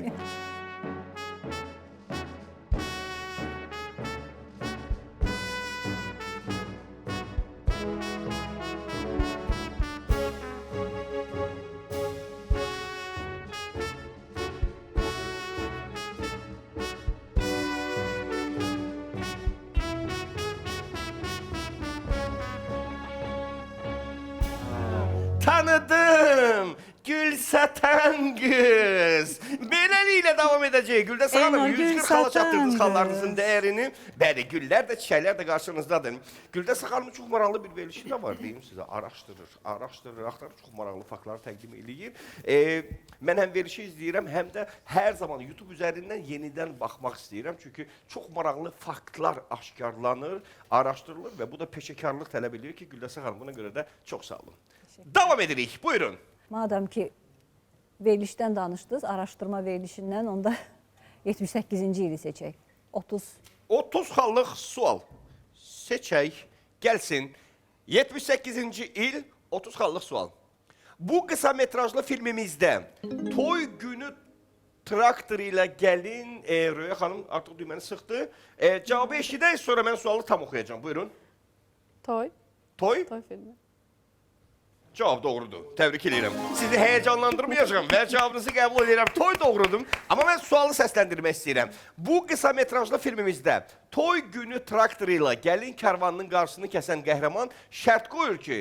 tanıdım. Gül satan kız. Beləliklə davam edəcək. Güldə Saxanım, Eyvah, 140 gül xala satan çatdırdınız kız. xallarınızın dəyərini. Bəli, güllər də, çiçəklər də qarşınızdadır. Güldə Saxanımın çox maraqlı bir verilişi də var, deyim sizə. Araşdırır, axtarır, çox maraqlı faktları təqdim eləyir. Mən həm verilişi izləyirəm, həm də hər zaman YouTube üzərindən yenidən baxmaq istəyirəm. Çünki çox maraqlı faktlar aşkarlanır, araşdırılır və bu da peşəkarlıq tələb edir ki, Güldə Saxanım, buna görə də çox sağ olun. Davam edirik, buyurun. Madam ki verilişdən danışdınız, araşdırma verilişindən onda 78-ci ili seçək. 30 xallıq sual seçək, gəlsin. 78-ci il 30 xallıq sual. Bu qısa metrajlı filmimizdə toy günü traktor ilə gəlin, Röya xanım artıq düyməni sıxdı. Cavabı eşidək, sonra mən sualı tam oxuyacağım. Buyurun. Toy. Toy? Toy filmi. Cavab doğrudur. Təbrik edirəm. Sizi həyecanlandırmayacağım və cavabınızı qəbul edirəm. Toy doğrudur. Amma mən sualı səsləndirmək istəyirəm. Bu qısa metrajlı filmimizdə toy günü traktor ilə gəlin karvanının qarşısını kəsən qəhrəman şərt qoyur ki,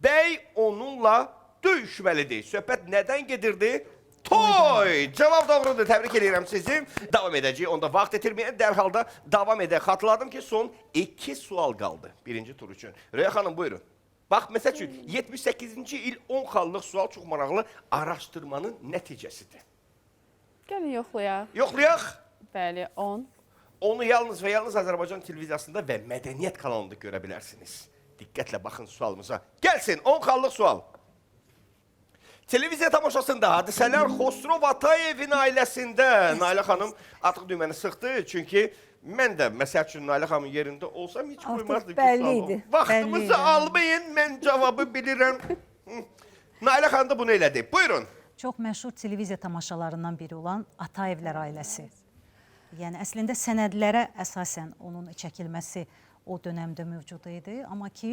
bəy onunla döyüşməlidir. Söhbət nədən gedirdi? Toy! Cavab doğrudur. Təbrik edirəm sizi. Davam edəcəyik. Onda vaxt itirməyən dərhal da davam edək. Xatırladım ki, son 2 sual qaldı birinci tur üçün. Röya xanım, buyurun. Bax, məsəl üçün, 78-ci il 10 xallıq sual çox maraqlı araşdırmanın nəticəsidir. Gəlin yoxlayaq. Yoxlayaq. Bəli, 10. Onu yalnız və yalnız Azərbaycan televiziyasında və mədəniyyət kanalında görə bilərsiniz. Diqqətlə baxın sualımıza. Gəlsin, 10 xallıq sual. Televiziya tamaşasında hadisələr Xosrov Atayevin ailəsində. Nailə xanım artıq düyməni sıxdı, çünki mən də məsəl üçün Nailə xanımın yerində olsam heç qoymazdım ki, bəlli sualı. idi. Vaxtımızı Bəlli idi. almayın, mən cavabı bilirəm. Nailə xanım da bunu elədi. Buyurun. Çox məşhur televiziya tamaşalarından biri olan Atayevlər ailəsi. Yəni əslində sənədlərə əsasən onun çəkilməsi o dönəmdə mövcud idi, amma ki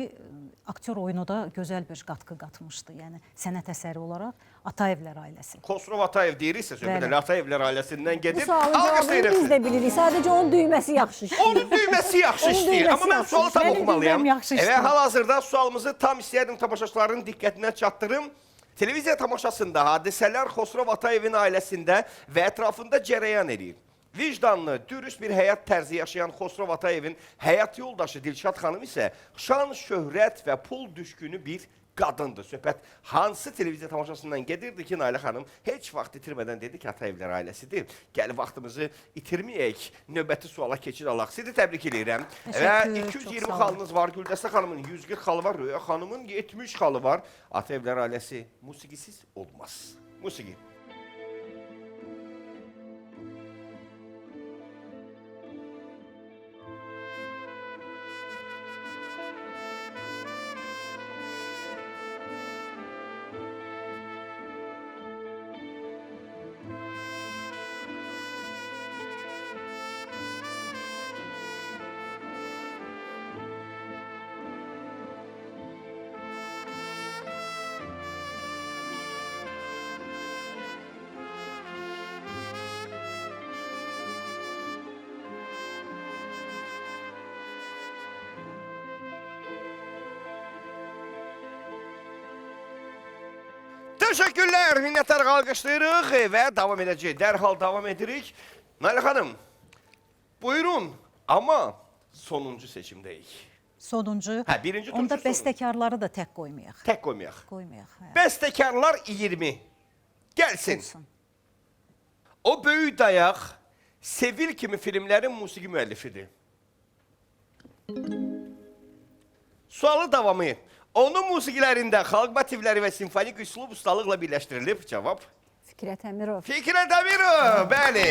aktyor oyunu da gözəl bir qatqı qatmışdı. Yəni sənət əsəri olaraq Atayevlər ailəsi. Xosrov Atayev deyiriksə, söhbət Bəli. elə Atayevlər ailəsindən Bu gedib. sualın cavabını biz də bilirik. Sadəcə onun düyməsi yaxşı işləyir. Onun düyməsi yaxşı Onun işləyir. düyməsi Amma mən yaxşı sualı tam işləyir. Mənim oxumalıyam. düyməm yaxşı işləyir. Hal-hazırda sualımızı tam istəyərdim tamaşaçıların diqqətinə çatdırım. Televiziya tamaşasında hadisələr Xosrov Atayevin ailəsində və ətrafında cərəyan edir. Vicdanlı, dürüst bir həyat tərzi yaşayan Xosrov Atayevin həyat yoldaşı Dilşad xanım isə şan, şöhrət və pul düşkünü bir qadındır. Söhbət hansı televiziya tamaşasından gedirdi ki, Nailə xanım heç vaxt itirmədən dedi ki, Atayevlər ailəsidir. Gəl vaxtımızı itirməyək, növbəti suala keçid alaq. Sizi təbrik edirəm. Və Təşəkkür, 220 çox sağ olun. xalınız var. Güldəstə xanımın 140 xalı var. Röya xanımın 70 xalı var. Atayevlər ailəsi musiqisiz olmaz. Musiqi. Teşekkürler, minnətlər qalqışlayırıq və davam edəcək. Dərhal davam edirik. Nailə xanım, buyurun, amma sonuncu seçimdəyik. Sonuncu. Hə, birinci tur Onda üçün bəstəkarları da tək qoymayaq. Tək qoymayaq. Qoymayaq. Hə. Bəstəkarlar 20. Gəlsin. Olsun. O böyük dayaq Sevil kimi filmlərin musiqi müəllifidir. Sualı davamı. Onun musiqilərində xalq motivləri və simfonik üslub ustalıqla birləşdirilib. Cavab. Fikrət Əmirov. Fikrət Əmirov, bəli.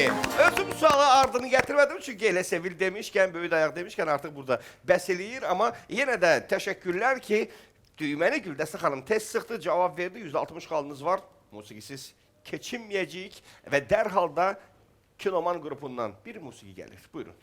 Özüm sualı ardını gətirmədim, çünki elə Sevil demişkən, böyük dayaq demişkən artıq burada bəs eləyir. Amma yenə də təşəkkürlər ki, düyməni Güldəstə xanım tez sıxdı, cavab verdi. 160 xalınız var, musiqisiz keçinməyəcəyik və dərhal da Kinoman qrupundan bir musiqi gəlir. Buyurun.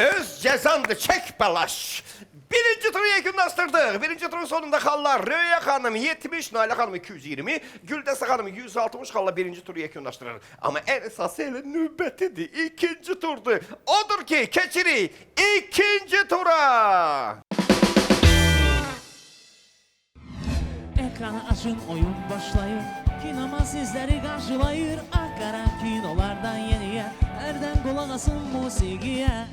Öz cezandı, çek balaş. Birinci turu yekunlaştırdık. Birinci turun sonunda xallar Röya xanım 70, Nailə xanım 220, Güldəstə xanım 160 xalla birinci turu yekunlaşdırır. Amma ən əsası elə növbətidir, ikinci turdur. Odur ki, keçirik ikinci tura. Ekranı açın, oyun başlayır. Kinoma sizleri karşılayır. Ankara kinolardan yeniye, erden kulak asın musikiye.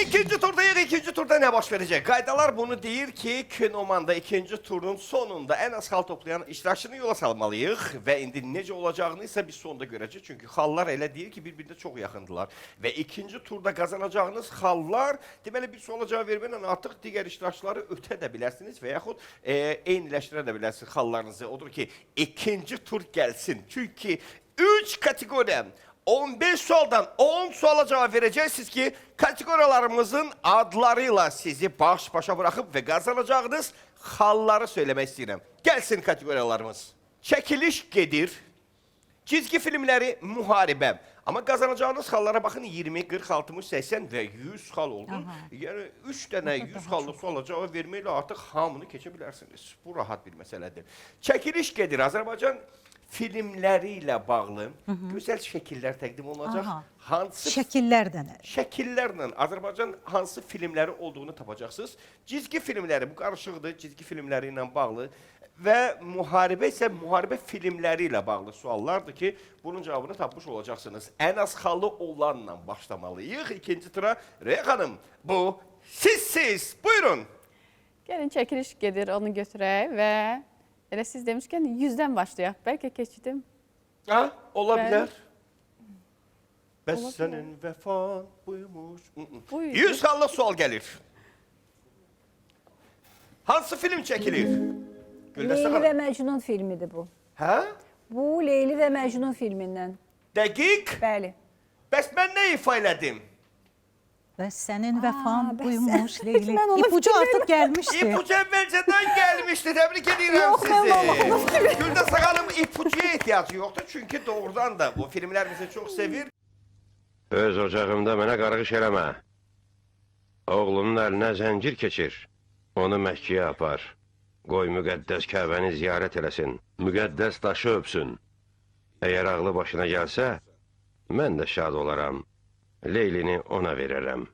İkinci turdayıq, ikinci turda nə baş verəcək? Qaydalar bunu deyir ki, kinomanda ikinci turun sonunda ən az xal toplayan iştirakçını yola salmalıyıq və indi necə olacağını isə biz sonda görəcək. Çünki xallar elə deyir ki, bir-birinə çox yaxındılar və ikinci turda qazanacağınız xallar deməli bir suala cavab verməklə artıq digər iştirakçıları ötə də bilərsiniz və yaxud eyniləşdirə də bilərsiniz xallarınızı. Odur ki, ikinci tur gəlsin. Çünki 3 kateqoriya 15 sualdan 10 suala cevap vereceksiniz ki kategoriyalarımızın adlarıyla sizi baş-başa bırakıp ve kazanacağınız halları söylemek istedim. Gelsin kategoriyalarımız. Çekiliş gedir. Çizgi filmleri muharebe. Ama kazanacağınız hallara bakın 20, 40, 60, 80 ve 100 hal oldu. Yani 3 tane 100 hallı suala cevap vermeyle artık hamını geçebilirsiniz. Bu rahat bir meseledir. Çekiliş gedir. Azerbaycan filmlərilə bağlı gözəl şəkillər təqdim olunacaq. Hansı Şəkillərdən. şəkillərlə Azərbaycan hansı filmləri olduğunu tapacaqsınız. Cizgi filmləri bu qarışıqdır, cizgi filmləri ilə bağlı və müharibə isə müharibə filmləri ilə bağlı suallardır ki, bunun cavabını tapmış olacaqsınız. Ən az xallı olanla başlamalıyıq. İkinci tura Röya xanım, bu sizsiz. Buyurun. Gəlin çəkiliş gedir, onu götürək və elə siz demişkən 100-dən başlayaq. Bəlkə keçdim. Ha, olabilir. Bəs Olabilir. sənin vəfan buymuş. Buyur. 100 xallı sual gəlir. Hansı film çəkilir? Güldəstə Leyli xanım. və Məcnun filmidir bu. Hə? Bu Leyli və Məcnun filmindən. Dəqiq. Bəli. Bəs mən nə ifa elədim? Və sənin vəfan bəs buymuş sən- Leyli. mən onu İpucu artıq gəlmişdi. İpucu əvvəlcədən gəlmişdi. Təbrik edirəm Yox, mən sizi. olmadım. Güldəstə xanım ipucuya ehtiyacı yoxdur. Çünki doğrudan da bu filmlər bizi çox sevir. Öz ocağımda mənə qarğış eləmə. Oğlunun əlinə zəncir keçir. Onu Məkkəyə apar. Qoy müqəddəs Kəbəni ziyarət eləsin. Müqəddəs daşı öpsün. Əgər ağlı başına gəlsə, mən də şad olaram. Leylini ona verərəm.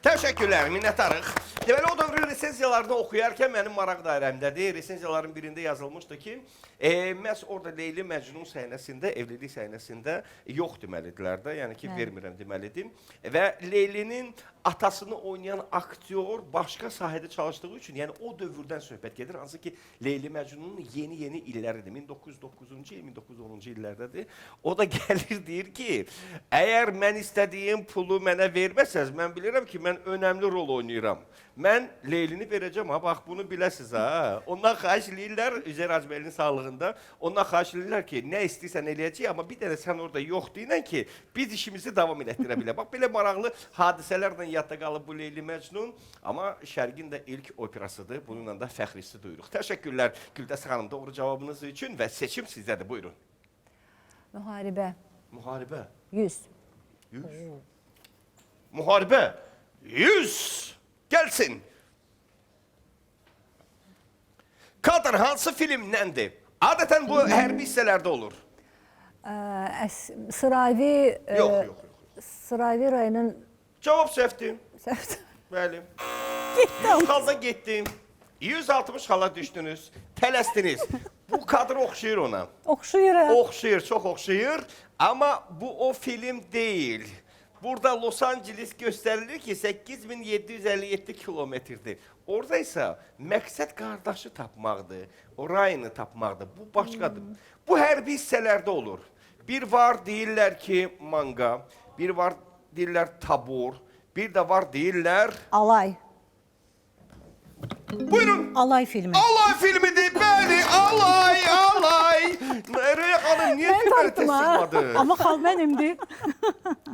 Təşəkkürlər, minnətdarıq. Deməli, o dövrün resenziyalarını oxuyarkən mənim maraq dairəmdədir. Resenziyaların birində yazılmışdı ki, məhz orada Leyli Məcnun səhnəsində, evlilik səhnəsində yox deməlidirlər də, yəni ki, vermirəm deməlidir. Və Leylinin atasını oynayan aktyor başqa sahədə çalışdığı üçün, yəni o dövrdən söhbət gedir. Hansı ki, Leyli Məcnunun yeni illəridir. 1909-cu il, 1910-cu illərdədir. O da gəlir, deyir ki, əgər mən istədiyim pulu mənə verməsəz, mən bilirəm ki, mən önəmli rol oynayıram. Mən Leylini verəcəm, ha, bax bunu biləsiz, ha. Ondan xahiş eləyirlər, Üzeyir Hacıbəylinin sağlığında, ondan xahiş eləyirlər ki, nə istəyirsən eləyəcək, amma bir dənə sən orada yox deyilən ki, biz işimizi davam etdirə bilə. Bax, belə maraqlı hadisələrlə yadda qalıb bu Leyli Məcnun, amma Şərqin də ilk operasıdır, bununla da fəxrisi duyuruq. Təşəkkürlər Güldəstə xanım doğru cavabınız üçün və seçim sizdədir, buyurun. Müharibə. Müharibə. 100. 100. Müharibə. 100. Gəlsin. Kadr hansı filmdəndir? Adətən bu hərbi hissələrdə olur. Sıravi... Yox. Sıravi rayonun... Cavab səhvdir. Bəli. 100 xalda getdim. 160 xala düşdünüz. Tələsdiniz. Bu kadr oxşayır ona. Oxşayır. Oxşayır, çox oxşayır. Amma bu o film deyil. Burada Los Angeles gösterilir ki 8757 kilometrdir. Orada ise məqsəd qardaşı tapmaqdır, o Ryan'ı tapmaqdır. Bu başqadır. Bu hərbi hissələrdə olur. Bir var deyirlər ki manga, bir var deyirlər tabor, bir de var deyirlər... Alay. Buyurun. Alay filmi. Alay filmidir, bəli, alay, alay. Röya xanım, niyə belə tez çıxmadı? Amma xal mənimdir.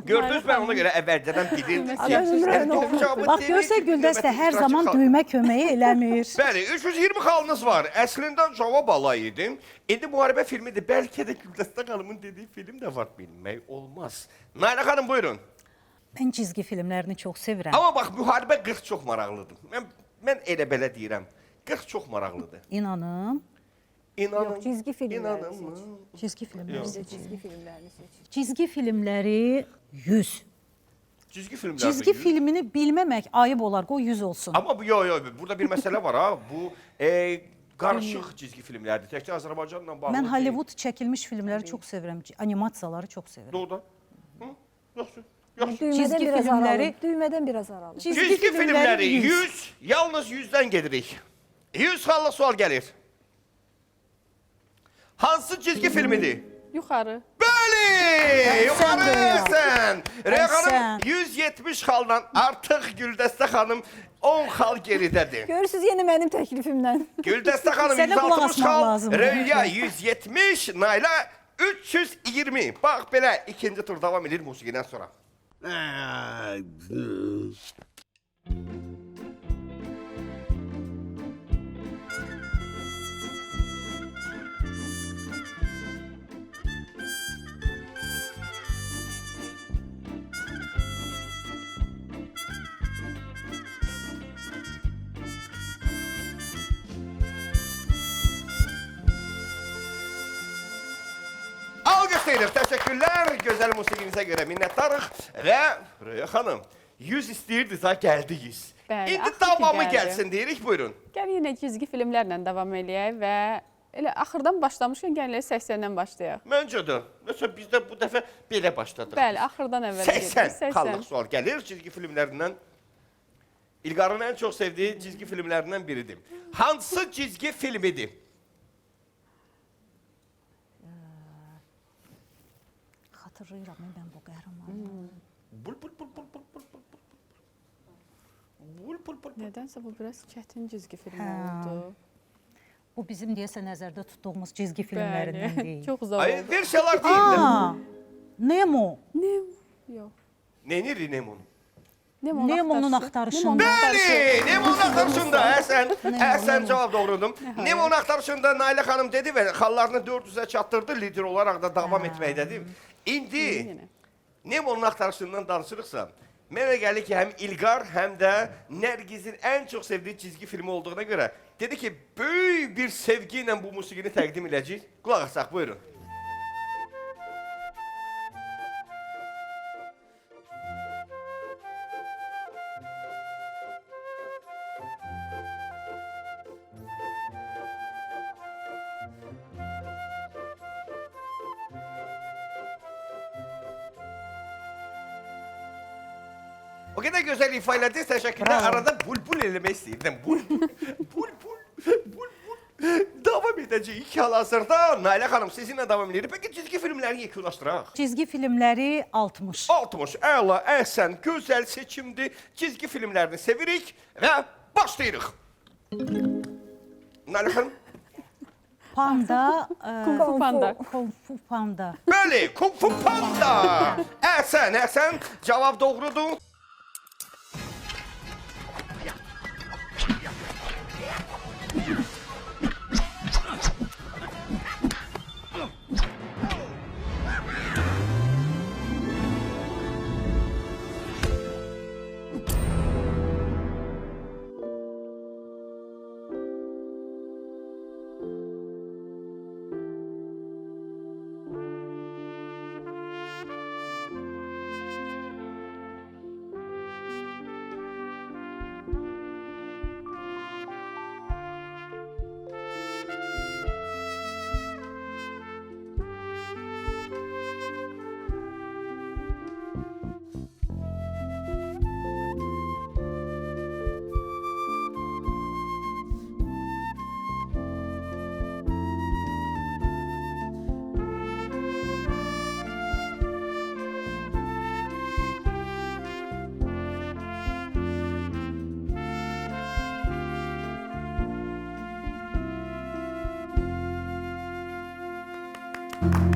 Gördünüz, ben ona göre əvvəlcədən bilirdim ki... Bax, görsə Güldəstə hər zaman düymə köməyi eləmir. Bəli, 320 xalınız var. Əslində cavab alay idim. İndi müharibə filmidir. Bəlkə də Güldəstə xanımın dediği film də var, bilmək olmaz. Nailə xanım, buyurun. Mən cizgi filmlərini çox sevirəm. Amma bax, müharibə 40 çox maraqlıdır. Mən elə belə deyirəm. 40 çox maraqlıdır. İnanım. İnanın. Yox, cizgi filmləri İnanın. seç. Cizgi filmləri. Cizgi filmlərini seç. Cizgi filmləri 100. Cizgi filmlər. Cizgi filmini bilməmək ayıb olar, qoy 100 olsun. Amma bu, yo, burada bir məsələ var ha. Bu qarışıq cizgi filmlərdir. Təkcə Azərbaycanla bağlı. Mən Hollywood çəkilmiş filmləri çox sevirəm, animasiyaları çox sevirəm. Doğrudan. Yaxşı. Düymədən Cizgi biraz filmləri- aralım. Düymədən biraz aralım. Cizgi filmləri 100, yalnız 100-dən gedirik. 100 xalla sual gəlir. Hansı cizgi filmidir? Yuxarı. Bəli! Yuxarı Röya. sən! Röya xanım Əhsən. 170 xaldan artıq Güldəstə xanım 10 xal geridədir. Görürsüz yenə mənim təklifimdən. Güldəstə xanım Sənə qulaq 160 asmaq xal, lazımdır. Röya 170, Nayla 320. Bax belə ikinci tur davam edir musiqidən sonra. Alqışlayırıq, təşəkkürlər. Gözəl musiqinizə görə minnətdarıq. Və Röya xanım, 100 istəyirdiniz, ha, gəldi 100. Bəli, İndi axır ki davamı gəldi. gəlsin deyirik, buyurun. Gəl yenə cizgi filmlərlə davam eləyək və elə axırdan başlamışkən gəl 80-dən başlayaq. Məncə də. Məsələn, biz də bu dəfə belə başladıq. Bəli, axırdan əvvələ 80 xallıq sual gəlir cizgi filmlərindən. İlqarın ən çox sevdiyi cizgi filmlərindən biridir. Hansı cizgi filmidir? Xatırlayıram mən bu qəhrəmanı. Bul bul bul bul bul bul bul bul. Bul bul bul. Nədənsə bu biraz çətin cizgi film Hə. oldu. Bu bizim deyəsə nəzərdə tutduğumuz cizgi filmlərindən Bəli, deyil. çox zor Ay, oldu. versiyalar deyil. Aa, Nemo. Yox. Neyini Nemon? Nemonun axtarışında. Bəli, Nemonun axtarışında. Əhsən cavab doğrudur. Nemonun axtarışında Nailə xanım dedi və xallarını 400-ə çatdırdı, lider olaraq da davam etməkdədir. İndi Yenə. Nemonun axtarışından danışırıqsa, mənə gəlir ki, həm İlqar, həm də Nərgizin ən çox sevdiyi cizgi filmi olduğuna görə dedi ki, böyük bir sevgi ilə bu musiqini təqdim edəcək. Qulaq asaq, buyurun. O qədər gözəl ifa elədiniz, təşəkkürlər. Bravo. Arada bul-bul eləmək istəyirdim. Bul-bul. Davam edəcəyik hal-hazırda. Nailə xanım, sizinlə davam edirik. Peki cizgi filmləri yekunlaşdıraq. Cizgi filmləri 60. 60, əla, əhsən, gözəl seçimdir. Cizgi filmlərini sevirik və başlayırıq. Nailə xanım. Panda, Kung Fu Panda. Kung Fu Panda. Bəli, Kung Fu Panda. Əhsən, cavab doğrudur.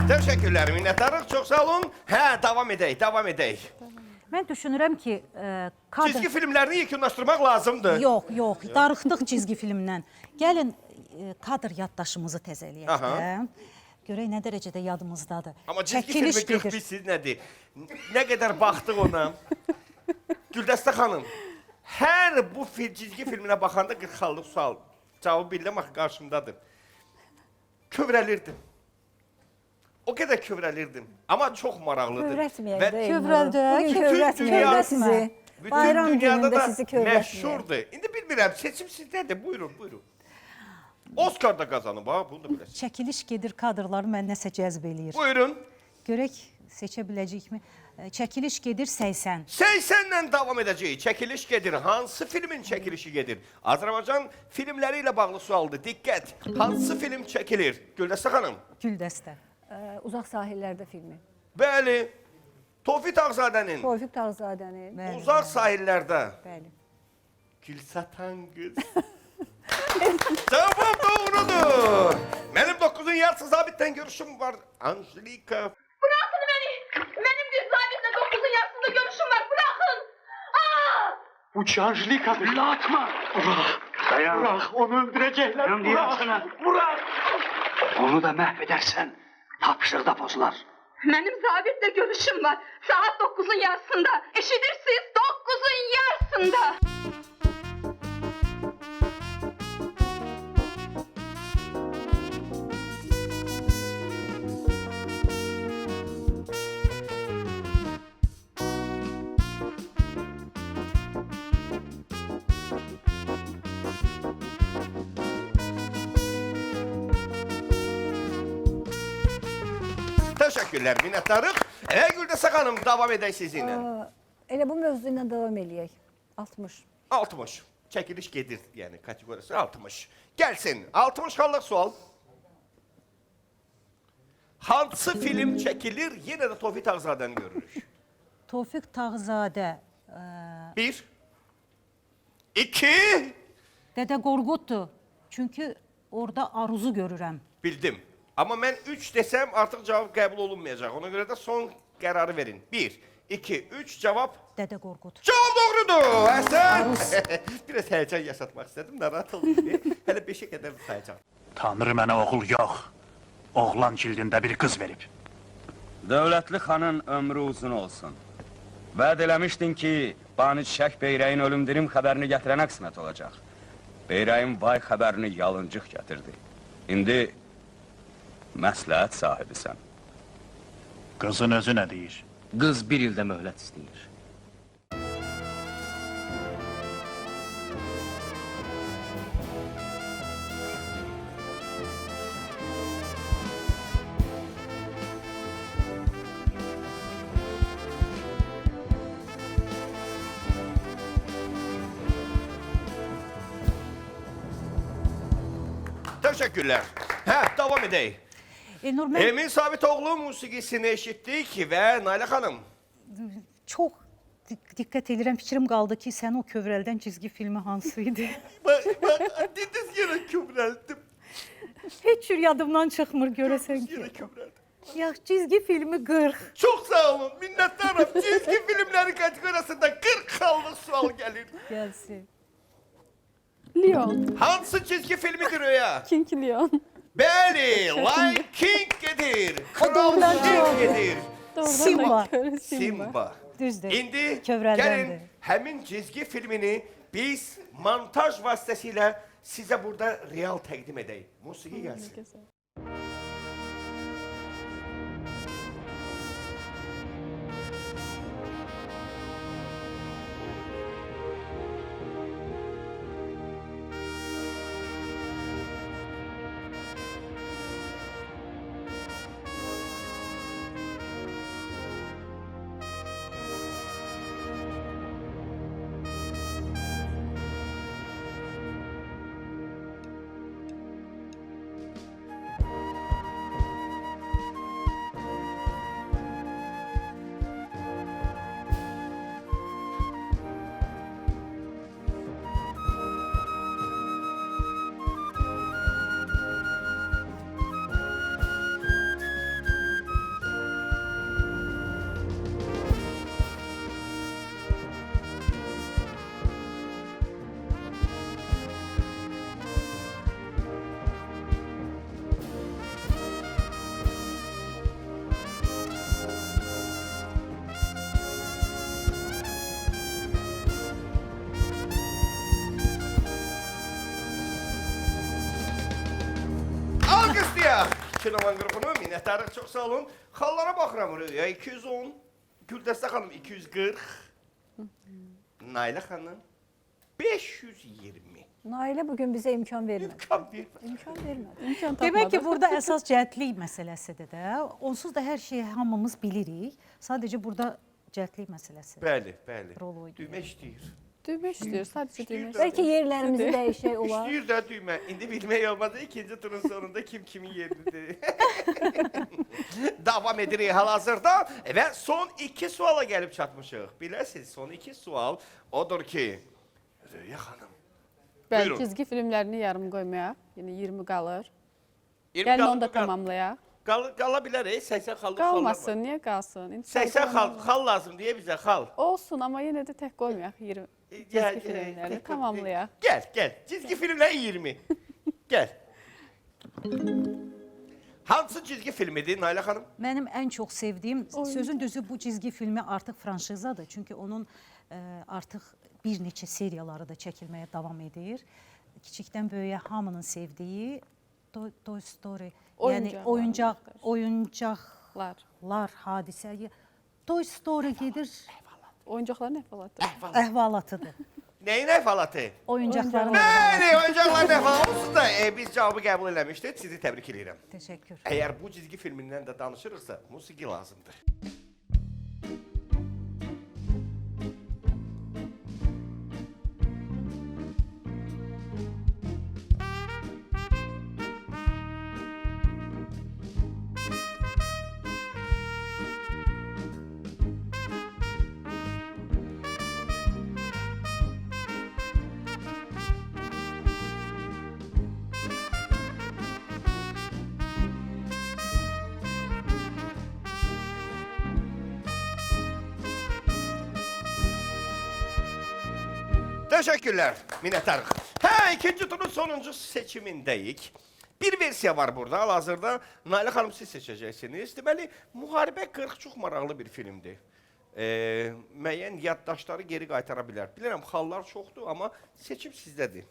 Teşekkürler, minnettarıq. Çox sağ olun. Hə, davam edək. Mən düşünürəm ki, kadr... Çizgi filmlərini yekunlaşdırmaq lazımdır. Yox, darıxdıq cizgi filmdən. Gəlin kadr yaddaşımızı təzələyək Aha. də. Görək nə dərəcədə yadımızdadır. Amma cizgi Çəkiliş filmi gedir. 41 nədir? Nə qədər baxdıq ona? Güldəstə xanım, hər bu cizgi filminə baxanda 40 xallıq sual. Cavabı bildim, axı qarşımdadır. Kövrəlirdim. O qədər kövrəlirdim. Amma çox maraqlıdır. Kövrətməyək Və də. Kövrəldə, Bugün bütün kövrətməyək dünya- də sizi. bütün Bayram dünyada günündə da sizi kövrətməyək. məşhurdur. İndi bilmirəm, seçim sizdədir. Buyurun. Oscar da qazanıb, ha, bunu da biləsiniz. Çəkiliş gedir kadrları mən nəsə cəzb eləyir. Buyurun. Görək seçə biləcəyikmi? Çəkiliş gedir 80. 80-lə davam edəcəyik. Çəkiliş gedir. Hansı filmin çəkilişi gedir? Azərbaycan filmləri ilə bağlı sualdır. Diqqət. Hansı film çəkilir? Güldəstə xanım. Güldəstə. Uzaq sahillərdə filmi. Bəli. Tofiq Ağzadənin Tofiq Tağzadənin. Bəli, Uzaq sahillərdə Bəli. gül satan qız. Cavab doğrudur. Mənim 9-un yarısı zabitdən görüşüm var. Angelika. Bırakın beni! Benim bir zabitle 9'un yarısında görüşüm var. Bırakın! Aa! Bu Angelika'dır. Atma. Dayan. Bırak, onu öldürecekler. Bırak. Onu da mahvedersen tapşırıda pozular. Benim zabitle görüşüm var. Saat 9'un yarısında. Eşidirsiniz 9'un yarısında. Təşəkkürlər, minnətdarıq. Güldəstə xanım, davam edək sizinlə. Elə bu mövzu ilə davam eləyək. 60. 60. Çəkiliş gedir, yəni kateqoriyası 60. Gəlsin, 60 xallıq sual. Hansı film çəkilir, yenə də Tofiq Ağzadəni görürük. Tofiq Tağzadə. 1, 2, Dədə Qorquddur. Çünki orada aruzu görürəm. bildim. Amma mən 3 desəm artıq cavab qəbul olunmayacaq. Ona görə də son qərarı verin. 1, 2, 3 cavab. Dədə Qorqud. Cavab doğrudur. Həsən. Biraz həyəcan yaşatmaq istədim, narahat olmayın. Hələ 5-ə qədər sayacağam. Tanrı mənə oğul yox. Oğlan cildində bir qız verib. Dövlətli xanın ömrü uzun olsun. Vəd eləmişdin ki, Bani Çiçək Beyrəyin ölüm dirim xəbərini gətirənə qismət olacaq. Beyrəyin vay xəbərini yalıncıq gətirdi. İndi məsləhət sahibisən. Qızın özü nə deyir? Qız bir ildə möhlət istəyir. Təşəkkürlər. Davam edək. Elnur, mən Emin Sabitoğlu musiqisini eşitdik və Nailə xanım. çox diqqət edirəm. Fikrim qaldı ki, sən o kövrəldən cizgi filmi hansı idi? Dediniz yenə kövrəldim. Heç cür yadımdan çıxmır görəsən Yenə ki. kövrəldim. Ya cizgi filmi 40. Çox sağ olun, minnətdarım. Çizgi filmləri kateqoriyasında 40 xallıq sual gəlir. Gəlsin. Leon. Hansı çizgi filmidir o ya? King Leon. Bəli, Lion King gedir. doğrudan Kral cavab. gedir. Simba. Simba. Düzdür. İndi Kövrəldəndir. gəlin həmin cizgi filmini biz montaj vasitəsilə sizə burada real təqdim edək. Musiqi gəlsin. Kinoman qrupunu. Minnətdarıq, çox sağ olun. Xallara baxıram Röya 210, Güldəstə xanım 240, Nailə xanım 520. Nailə bugün bizə imkan vermədi. İmkan vermədi. İmkan Demək ki, tapmadı. burada əsas cəhətlik məsələsidir də. Onsuz da hər şeyi hamımız bilirik. Sadəcə burada cəhətlik məsələsi. Bəli, bəli. Rol oynayır. Düymə işləyir. Düymə işləyir, sadəcə düymə işləyir. Bəlkə yerlərimizi dəyişək olar. İşləyir də düymə. İndi bilmək olmadı. İkinci turun sonunda kim kimin yerindedir. Davam edirik hal-hazırda və son 2 suala gəlib çatmışıq. Biləsiniz, son 2 sual odur ki, Röya xanım. Bəli, Buyurun. cizgi filmlərini yarım qoymayaq. Yəni 20 qalır. 20 Gəlin qaldı, onu da qal- tamamlayaq. Qala bilər, 80 xallıq xallar var. Qalmasın, niyə qalsın? İndi 80 xal lazım deyə bizə xal. Olsun, amma yenə də tək qoymayaq 20 cizgi filmləri. Tamamlayaq. Gəl. Cizgi filmlər 20. Gəl. Hansı cizgi filmidir Nailə xanım? Mənim ən çox sevdiyim, sözün düzü bu cizgi filmi artıq franşizadır. Çünki onun artıq bir neçə seriyaları da çəkilməyə davam edir. Kiçikdən böyüyə hamının sevdiyi Toy Story, yəni oyuncaqlar hadisə. Toy Story gedir, Oyuncaqların əhvalatı. əhvalatıdır. Nəyin əhvalatı? Oyuncaqların Bəli, oyuncaqların əhvalatı. Onsuz da biz cavabı qəbul eləmişdik. Sizi təbrik edirəm. Təşəkkür. Əgər bu cizgi filmindən də danışırıqsa, musiqi lazımdır. Teşekkürler, minnettarıq. İkinci turun sonuncu seçimindəyik. Bir versiya var burada, hal-hazırda Nailə xanım siz seçəcəksiniz. Deməli, Müharibə 40 çox maraqlı bir filmdir. Müəyyən yaddaşları geri qaytara bilər. Bilirəm, xallar çoxdur, amma seçim sizdədir.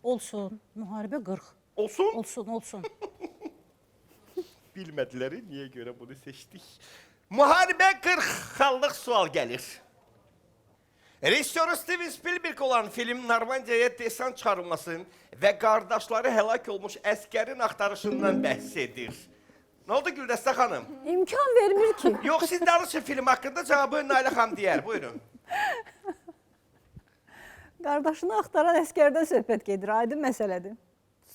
Olsun, Müharibə 40. Olsun? Olsun. Bilmədilər, niyə görə bunu seçdik? Müharibə 40 xallıq sual gəlir. Rejissoru Steven Spielberg olan film Normandiyaya desant çağırılmasın və qardaşları həlak olmuş əskərin axtarışından bəhs edir. Nə oldu Güldəstə xanım? İmkan vermir ki. Yox, siz danışın film haqqında, cavabı Nailə xanım deyər. Buyurun. Qardaşını axtaran əskərdən söhbət gedir, aydın məsələdir.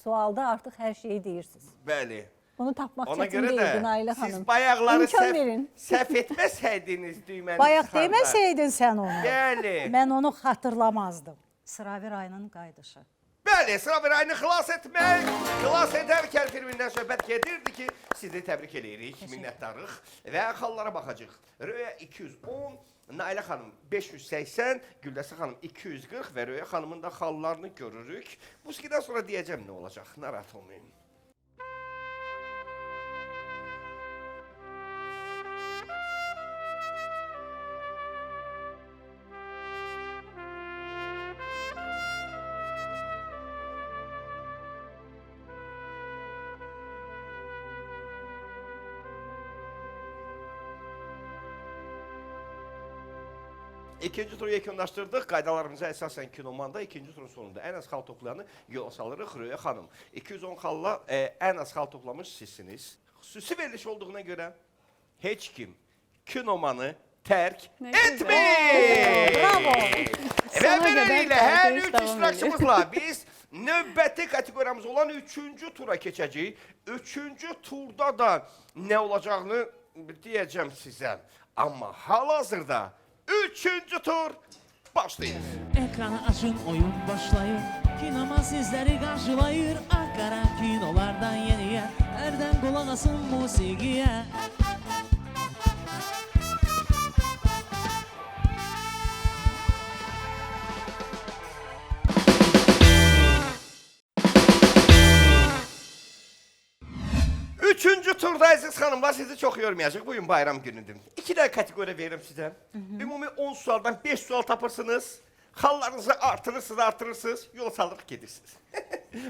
Sualda artıq hər şeyi deyirsiniz. Bəli. Bunu tapmaq Ona çətin görə deyildi də Nailə xanım. siz bayaqları İmkan verin. səhv etməsəydiniz düyməni Bayaq çıxanda. deməsəydin sən onu. Bəli. Mən onu xatırlamazdım. Sıravi rayının qayıdışı. Bəli, sıra bir ayını xilas etmək, xilas edərkən filmindən söhbət gedirdi ki, sizi təbrik edirik, minnətdarıq və xallara baxacaq. Röya 210, Nailə xanım 580, Güldəstə xanım 240 və Röya xanımın da xallarını görürük. Musiqidən sonra deyəcəm nə olacaq, narahat olmayın. İkinci turu yekunlaşdırdıq. Qaydalarımıza əsasən kinomanda ikinci turun sonunda ən az xal toplayanı yola salırıq Röya xanım. 210 xalla ən az xal toplamış sizsiniz. Xüsusi veriliş olduğuna görə heç kim kinomanı tərk etmir. Bravo. Və Sona qədər beləliklə hər tərk üç davam iştirakçımızla biz növbəti kateqoriyamız olan 3-cü tura keçəcəyik. 3-cü turda da nə olacağını deyəcəm sizə. Amma hal-hazırda 3-cü tur başlayır. Ekranı açın, oyun başlayır. Kinoma sizləri qarşılayır. Ankara kinolardan yeniyə, hərdən qulaq asın musiqiyə. Üçüncü turda əziz xanımlar sizi çox yormayacaq. Bugün bayram günüdür. 2 də kateqoriya verirəm sizə. Ümumi 10 sualdan 5 sual tapırsınız. Xallarınızı artırırsınız, yol salırıq gedirsiniz.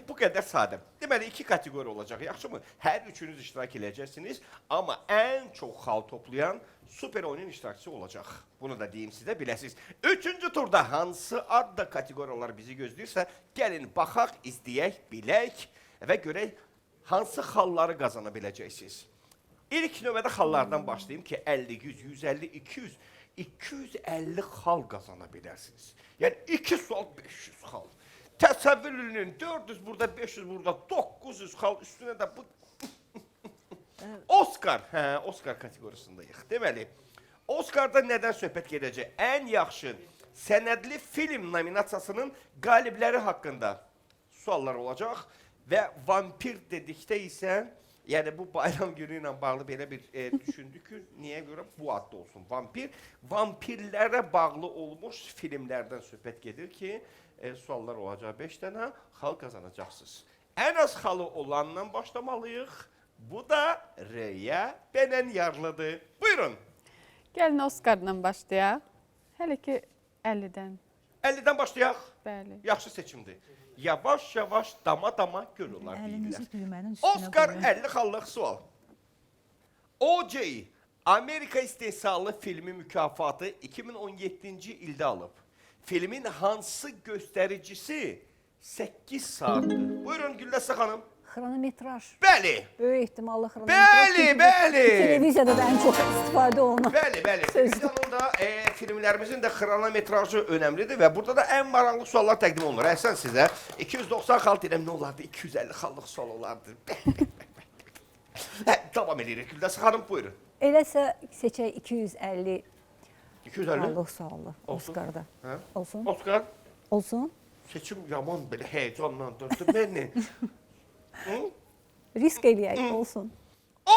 Bu qədər sadə. Deməli, 2 kateqori olacaq, yaxşımı? Hər üçünüz iştirak edəcəksiniz, amma ən çox xal toplayan super oyunun iştirakçısı olacaq. Bunu da deyim sizə, biləsiniz. 3-cü turda hansı adda kateqoriyalar bizi gözləyirsə, gəlin, baxaq, izləyək, bilək və görək, hansı xalları qazana biləcəksiniz. İlk növbədə xallardan başlayayım ki, 50, 100, 150, 200, 250 xal qazana bilərsiniz. Yəni 2 sual 500 xal. Təsəvvür edin, 400 burada, 500 burada, 900 xal üstünə də bu... Oscar, Oscar kateqoriyasındayıq. Deməli, Oscar'da nədən söhbət gedəcək? Ən yaxşı sənədli film nominasiyasının qalibləri haqqında suallar olacaq və vampir dedikdə isə, yəni bu bayram günü ilə bağlı belə bir düşündük ki, niyə görə bu adda olsun vampir. Vampirlərə bağlı olmuş filmlərdən söhbət gedir ki, suallar olacaq 5 dənə, xal qazanacaqsınız. Ən az xalı olandan başlamalıyıq. Bu da R-yə B-lə yarlıdır. Buyurun. Gəlin Oscar'dan başlayaq. Hələ ki 50-dən. 50-dən başlayaq. Bəli. Yaxşı seçimdir. Yavaş-yavaş, dama-dama görürlər Əlinizi deyirlər. düymənin üstünə Oscar qoyun. 50 xallıq sual. O.J. Amerika istehsalı filmi mükafatı 2017-ci ildə alıb. Filmin hansı göstəricisi 8 saatdır? Buyurun Güldəstə xanım. Xronometraj. Bəli. Böyük ehtimallı xronometraj. Bəli, Çünki bəli. Televiziyada da ən çox istifadə olunan. Bəli, bəli. Televiziyonun da filmlərimizin də xronometrajı önəmlidir və burada da ən maraqlı suallar təqdim olunur. Əhsən sizə 290 xal deyirəm, nə olardı? 250 xallıq sual olardı. Davam edirik. Güldəstə xanım, buyurun. Eləsə seçək 250 250? xallıq suallı Oscar'da. Hə? Olsun. Oscar, Olsun. seçim yaman belə həyecanlandırdı məni. Risk eləyək, olsun.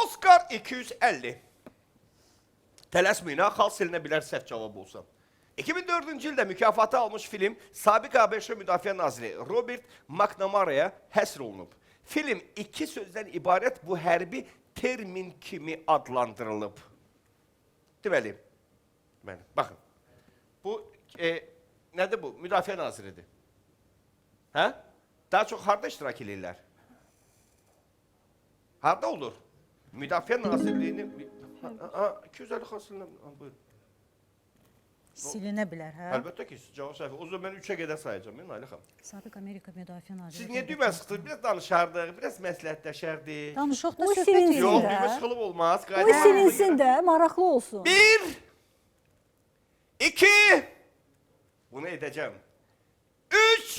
Oscar 250. Tələsməyin, ha, xal silinə bilər səhv cavab olsa. 2004-cü ildə mükafatı almış film sabiq ABŞ Müdafiə Naziri Robert McNamara'ya həsr olunub. Film 2 sözdən ibarət bu hərbi termin kimi adlandırılıb. Deməli, baxın, bu, nədir bu? Müdafiə Naziridir. Hə? Daha çox harada iştirak edirlər? Harada olur? Müdafiə Nazirliyini... 250 xal silinə... Buyurun. Silinə bilər, hə? Əlbəttə ki, cavab səhvi. O zaman mən 3-ə qədər sayacağım, Nailə xanım. Sabiq Amerika Müdafiə Naziri. Siz niyə düymə sıxdınız? Biraz danışardıq, biraz məsləhətləşərdik. Danışıq da O söhbət silinsin Yox, də. düymə sıxılıb olmaz. O silinsin də, maraqlı olsun. 1, 2, bunu edəcəm. 3,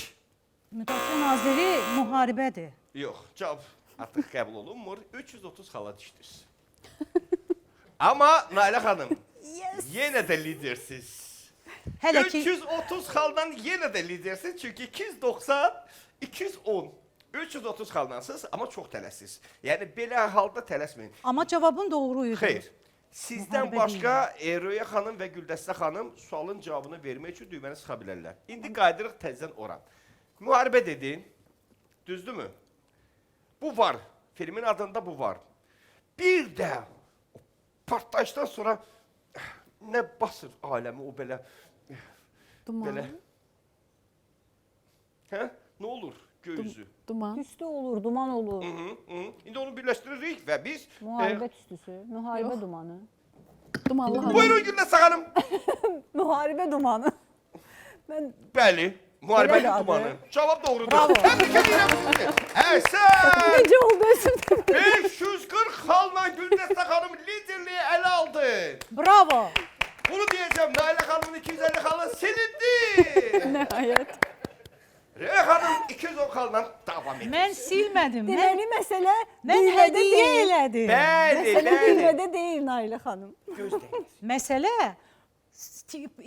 Müdafiə Naziri müharibədir. yox, cavab artıq qəbul olunmur. 330 xala düşdünüz. Amma Nailə xanım, yenə də lidersiz. Hələ ki 330 xaldan yenə də lidersiz, çünki 290, 210. 330 xaldansınız, amma çox tələsiz. Yəni, belə halda tələsməyin. amma cavabın doğru idi. Xeyr, sizdən Müharibə başqa Röya xanım və Güldəstə xanım sualın cavabını vermək üçün düyməni sıxa bilərlər. İndi qaydırıq təzdən ora. Müharibə dedin, düzdürmü? Bu var, filmin adında bu var. Bir də partlayışdan sonra nə basır aləmi o belə... Duman. Belə. Hə? Nə olur göğüzü? Duman. Tüstü olur, duman olur. İndi onu birləşdiririk və biz... Müharibə tüstüsü, müharibə Yox. dumanı. Dumanlı hava. Buyurun Güldəstə xanım. Müharibə dumanı. Mən Bəli, müharibənin Elədir adı. dumanı. Cavab doğrudur. Bravo. Təbrik edirəm sizi. Əhsən! necə oldu özüm? 540 xalla Güldəstə xanım liderliyi ələ aldı. Bravo. Bunu deyəcəm, Nailə xanımın 250 xalı silindi. Nəhayət. Rəyə xanım 210 xalla davam edir. Mən silmədim. Deməli məsələ Mən düymədə hədiyyə deyil. elədim. Bəli, Məsələ bəli. düymədə deyil Nailə xanım. Gözləyin. Məsələ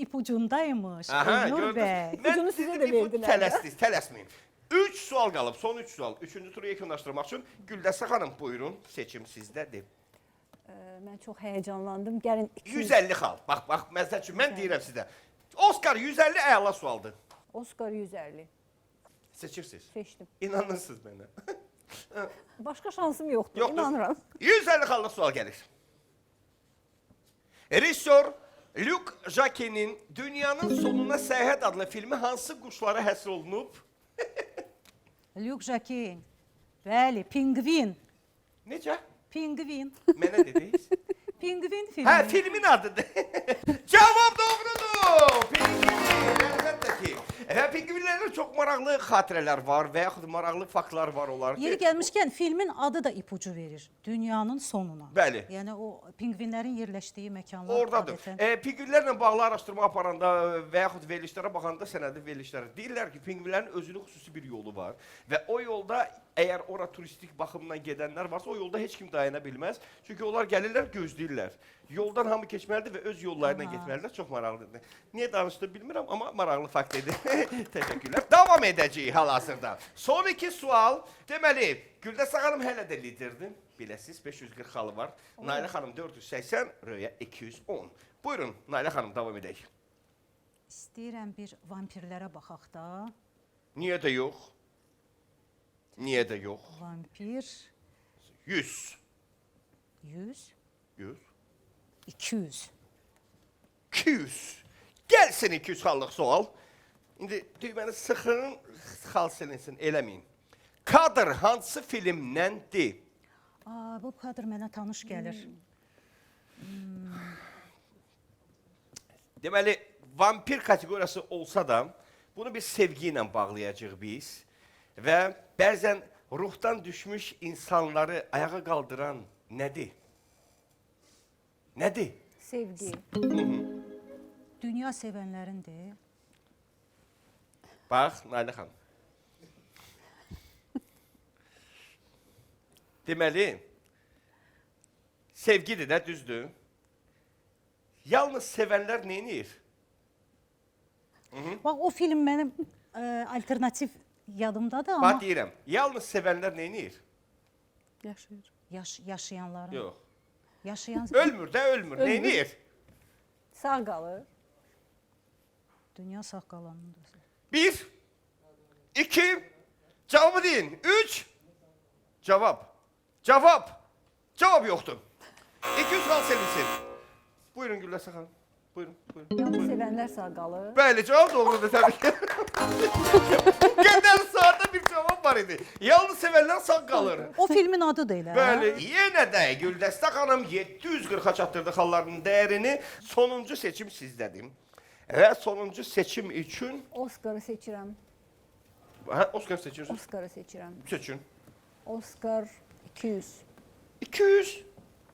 ipucundaymış. Aha, Elnur gördünüz. bəy. Ucunu sizə də verdilər. Tələsdiniz, tələsməyin. 3 sual qalıb, son 3 sual. 3-cü turu yekunlaşdırmaq üçün Güldəstə xanım buyurun, seçim sizdədir. Mən çox həyəcanlandım. Gəlin 150 xal. Bax, məzəl üçün mən deyirəm sizə. Oscar 150 əla sualdır. Oscar 150. Seçirsiniz. Seçdim. İnanırsınız mənə. Başqa şansım yoxdur, Yoxdur. inanıram. 150 xallıq sual gəlir. Rejissor Luke Jacquet'in Dünyanın Sonuna Səyahət adlı filmi hansı quşlara həsr olunub? Luke Jacquet. Bəli, Pingvin. Necə? Pingvin. Mənə dediniz? Pingvin filmi. Hə, filmin adıdır. Cavab doğrudur. Pingvin, əlbəttə ki. Və pingvinlərlə çox maraqlı xatirələr var və yaxud maraqlı faktlar var olar ki. Yeri gəlmişkən filmin adı da ipucu verir. Dünyanın sonuna. Bəli. Yəni o pingvinlərin yerləşdiyi məkanlar Oradadır. adətən. Pingvinlərlə bağlı araşdırma aparanda və yaxud verilişlərə baxanda sənədi verilişlərə deyirlər ki, pingvinlərin özünün xüsusi bir yolu var və o yolda əgər ora turistik baxımdan gedənlər varsa, o yolda heç kim dayana bilməz. Çünki onlar gəlirlər, gözləyirlər. Yoldan hamı keçməlidir və öz yollarına getməlidir. Çox maraqlıdır. Niyə danışdım bilmirəm, amma maraqlı fakt idi. Təşəkkürlər. Davam edəcəyik hal-hazırda. Son iki sual. Deməli, Güldəstə xanım hələ də liderdir. Biləsiz, 540 xalı var. Nailə xanım 480, Röya 210. Buyurun, Nailə xanım, davam edək. İstəyirəm bir vampirlərə baxaq da. Niyə də yox? Niyə də yox? Vampir 100. 100, 100. 200. 200. Gəlsin 200 xallıq sual. İndi düyməni sıxın, xal silinsin, eləməyin. Kadr hansı filmdəndir? Bu kadr mənə tanış gəlir. Deməli, vampir kateqoriyası olsa da, bunu biz sevgi ilə bağlayacağıq biz. Və bəzən ruhdan düşmüş insanları ayağa qaldıran nədir? Nədir? Sevgi. Dünya sevənlərindir. Bax, Nailə xanım. Deməli, sevgidir də, düzdür. Yalnız sevənlər neynir? Bax, o film mənim alternativ yadımdadır, amma Bax, deyirəm, yalnız sevənlər neynir? Yaşayır. yaşayanların. Yox. Yaşayan Ölmür də, ölmür. Neynir? Sağ qalır. dünya sağ qalanındır. 1, 2, cavabı deyin. 3, cavab. Cavab. Cavab yoxdur. 200 xal sevinsin. Buyurun Güldəstə xanım. Buyurun, buyurun. Yalnız sevənlər sağ qalır. Bəli, cavab doğrudur təbii ki. Qədər saatda bir cavab var idi. Yalnız sevənlər sağ qalır. O filmin adı da elə. Bəli, yenə də Güldəstə xanım 740-a çatdırdı xallarının dəyərini. Sonuncu seçim sizdədir. Və sonuncu seçim üçün... Oscar'ı seçirəm. Hə, Oscar seçirsiniz. Oscar'ı seçirəm. Seçin. Oscar 200. 200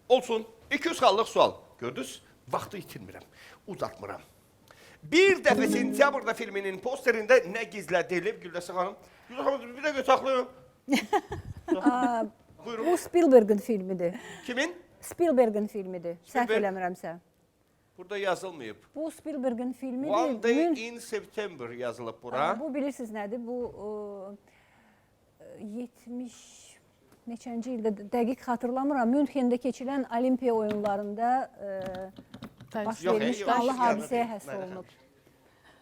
olsun. 200 xallıq sual. Gördünüz? Vaxtı itirmirəm. Uzatmıram. Bir dəfə sentyabrda filminin posterində nə gizlədilib Güldəstə xanım? Güldəstə xanım, bir dəqiqə saxlayın. Buyurun. Bu Spielberg'in filmidir. Kimin? Spielberg'in filmidir. Səhv Spielberg. eləmirəmsə. Burada yazılmayıb. Bu Spielberg'in filmidir. One Day in September yazılıb bura. Bu bilirsiniz nədir? Bu 70 neçənci ildə dəqiq xatırlamıram. Münxendə keçilən Olimpiya oyunlarında baş vermiş qanlı hadisəyə həsr olunub.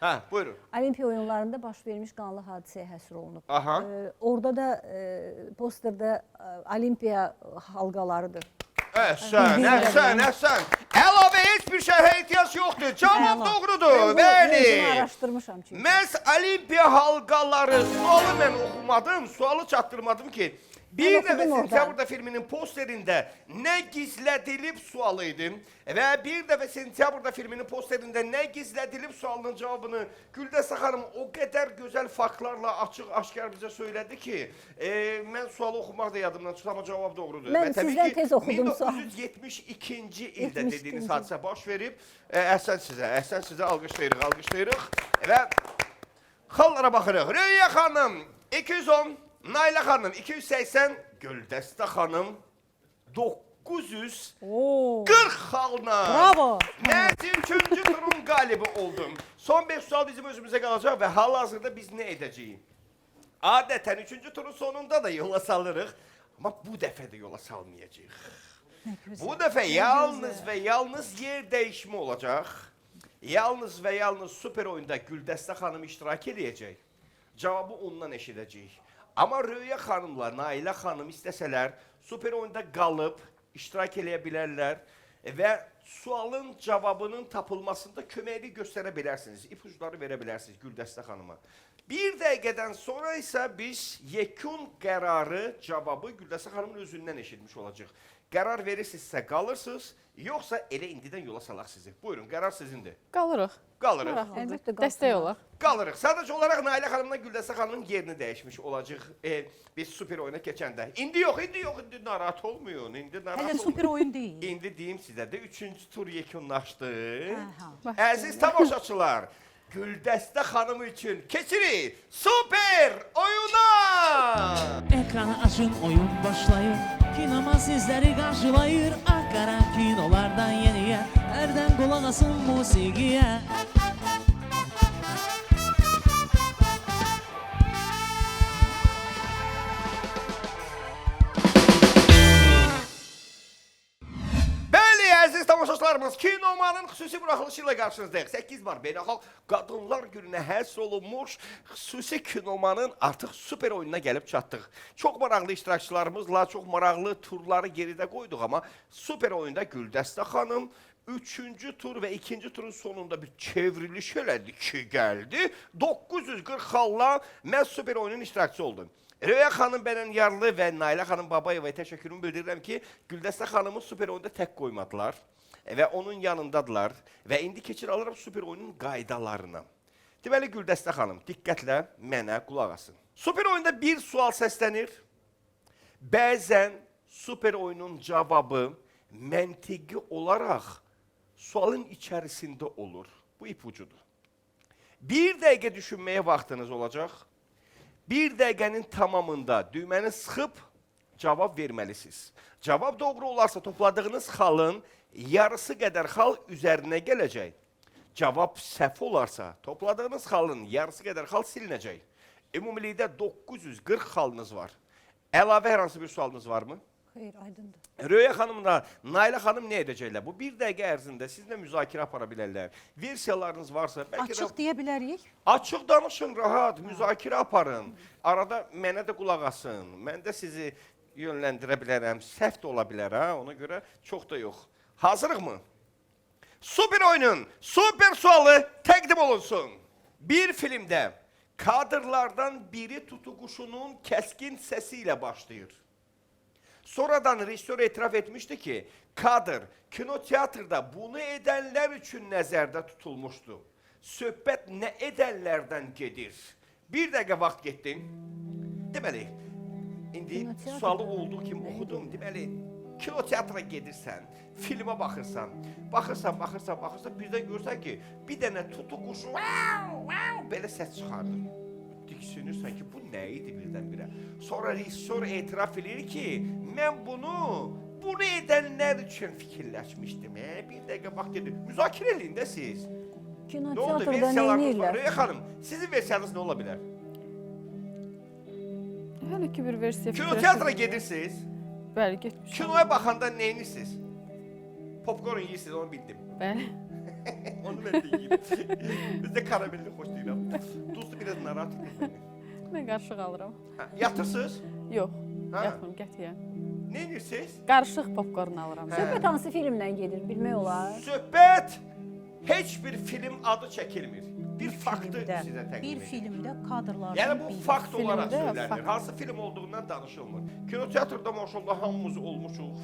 Hə, buyurun. Olimpiya oyunlarında baş vermiş qanlı hadisəyə həsr olunub. Aha. Orada da posterdə Olimpiya halqalarıdır. Əhsən, əhsən, əhsən. Əlavə heç bir şeyə ehtiyac yoxdur. Cavab doğrudur. Bəli. Mən araşdırmışam çünki. Məhz Olimpiya halqaları sualı mən oxumadım, sualı çatdırmadım ki, bir dəfə sentyabrda filminin posterində nə gizlədilib sualı idi və bir dəfə sentyabrda filminin posterində nə gizlədilib sualının cavabını Güldəstə xanım o qədər gözəl faktlarla açıq-aşkar bizə söylədi ki, mən sualı oxumaq da yadımdan çıxdı, amma cavab doğrudur. Mən sizdən tez oxudum sualı. 1972-ci ildə dediyiniz hadisə baş verib. Əhsən sizə alqışlayırıq, alqışlayırıq və xallara baxırıq. Röya xanım 210, Nailə xanım 280, Güldəstə xanım 940 xalla. Bravo. Mən üçüncü turun qalibi oldum. Son 5 sual bizim özümüzə qalacaq və hal-hazırda biz nə edəcəyik? Adətən üçüncü turun sonunda da yola salırıq, amma bu dəfə də yola salmayacağıq. Bu dəfə yalnız və yalnız yer dəyişimi olacaq. Yalnız və yalnız super oyunda Güldəstə xanım iştirak edəcək. Cavabı ondan eşidəcəyik. Amma Röya xanımla Nailə xanım istəsələr super oyunda qalıb iştirak eləyə bilərlər və sualın cavabının tapılmasında köməklik göstərə bilərsiniz. İpuçları verə bilərsiniz Güldəstə xanıma. Bir dəqiqədən sonra isə biz yekun qərarı, cavabı Güldəstə xanımın özündən eşitmiş olacaq. Qərar verirsinizsə qalırsınız, yoxsa elə indidən yola salaq sizi. Buyurun, qərar sizindir. Qalırıq. Qalırıq. Əlbəttə Dəstək olaq. Qalırıq. Sadəcə olaraq Nailə xanımla Güldəstə xanımın yerini dəyişmiş olacaq biz super oyuna keçəndə. İndi yox, indi narahat olmayın. İndi narahat Hələ super oyun deyil. İndi deyim sizə də 3-cü tur yekunlaşdı. Aha. Əziz tamaşaçılar, Güldəstə xanım üçün keçirik super oyuna! Ekranı açın, oyun başlayır. Kinoma sizləri qarşılayır. Akkara kinolardan yeniyə, ərdən qulaq asın musiqiyə. Bəli, əziz tamaşaçılarımız, Kinomanın xüsusi buraxılışı ilə qarşınızdayıq. 8 var beynəlxalq Qadınlar Gününə həsr olunmuş xüsusi Kinomanın artıq super oyununa gəlib çatdıq. Çox maraqlı iştirakçılarımızla çox maraqlı turları geridə qoyduq, amma super oyunda Güldəstə xanım 3-cü tur və 2-ci turun sonunda bir çevriliş elədi ki, gəldi. 940 xalla mən super oyunun iştirakçısı oldum. Röya xanım Bənənyarlı və Nailə xanım Babayevaya təşəkkürümü bildirirəm ki, Güldəstə xanımı super oyunda tək qoymadılar və onun yanındadılar və indi keçir alıram super oyunun qaydalarına. Deməli, Güldəstə xanım, diqqətlə mənə qulaq asın. Super oyunda bir sual səslənir. Bəzən super oyunun cavabı məntiqi olaraq sualın içərisində olur. Bu ipucudur. Bir dəqiqə düşünməyə vaxtınız olacaq. Bir dəqiqənin tamamında düyməni sıxıb cavab verməlisiniz. Cavab doğru olarsa topladığınız xalın yarısı qədər xal üzərinə gələcək. Cavab səhv olarsa topladığınız xalın yarısı qədər xal silinəcək. Ümumilikdə 940 xalınız var. Əlavə hər hansı bir sualınız varmı? Xeyr, aydındır. Röya xanımla Nailə xanım nə edəcəklər? Bu bir dəqiqə ərzində sizinlə müzakirə apara bilərlər. Versiyalarınız varsa... Açıq deyə bilərik. Açıq danışın, rahat, müzakirə aparın. Arada mənə də qulaq asın. Mən də sizi yönləndirə bilərəm. Səhv də ola bilər, ha? Ona görə çox da yox. Hazırıq mı? Super oyunun super sualı təqdim olunsun. Bir filmdə kadrlardan biri tutuquşunun kəskin səsi ilə başlayır. Sonradan rejissor etiraf etmişdi ki, kadr kinoteatrda bunu edənlər üçün nəzərdə tutulmuşdu. Söhbət nə edənlərdən gedir? Bir dəqiqə vaxt getdim. Deməli, indi sualı olduğu kimi oxudum. Deməli, kinoteatra gedirsən, filmə baxırsan, birdən görsən ki, bir dənə tutuquşu belə səs çıxardır. Diksinirsən ki, bu nə idi birdən-birə? Sonra rejissor etiraf edir ki, mən bunu edənlər üçün fikirləşmişdim. Bir dəqiqə vaxt gedir. Müzakirə eləyin də siz. Nə oldu? Versiyalarınız var. Röya xanım, sizin versiyanız nə ola bilər? Hələ ki bir versiya Kinoteatra gedirsiniz. Bəli, getmişəm. Kinoya baxanda nə edirsiniz? Popcorn yeyirsiniz, onu bildim. Bəli. Onu mən də yiyim. Bizdə karamelli xoşlayıram. Duzlu biraz narahat edir. Mən qarışıq alıram. Yatırsınız? Yox, yatmım, qətiyyən. Nə edirsiniz? Qarışıq popcorn alıram. Söhbət hansı filmlə gedir, bilmək olar. Söhbət heç bir film adı çəkilmir. Bir faktı sizə təqdim Bir edir. filmdə kadrlardan Yəni bu biri. fakt olaraq Filmdə söylənilir. fakt. Hansı film olduğundan danışılmır. Kinoteatrda maşallah hamımız olmuşuq.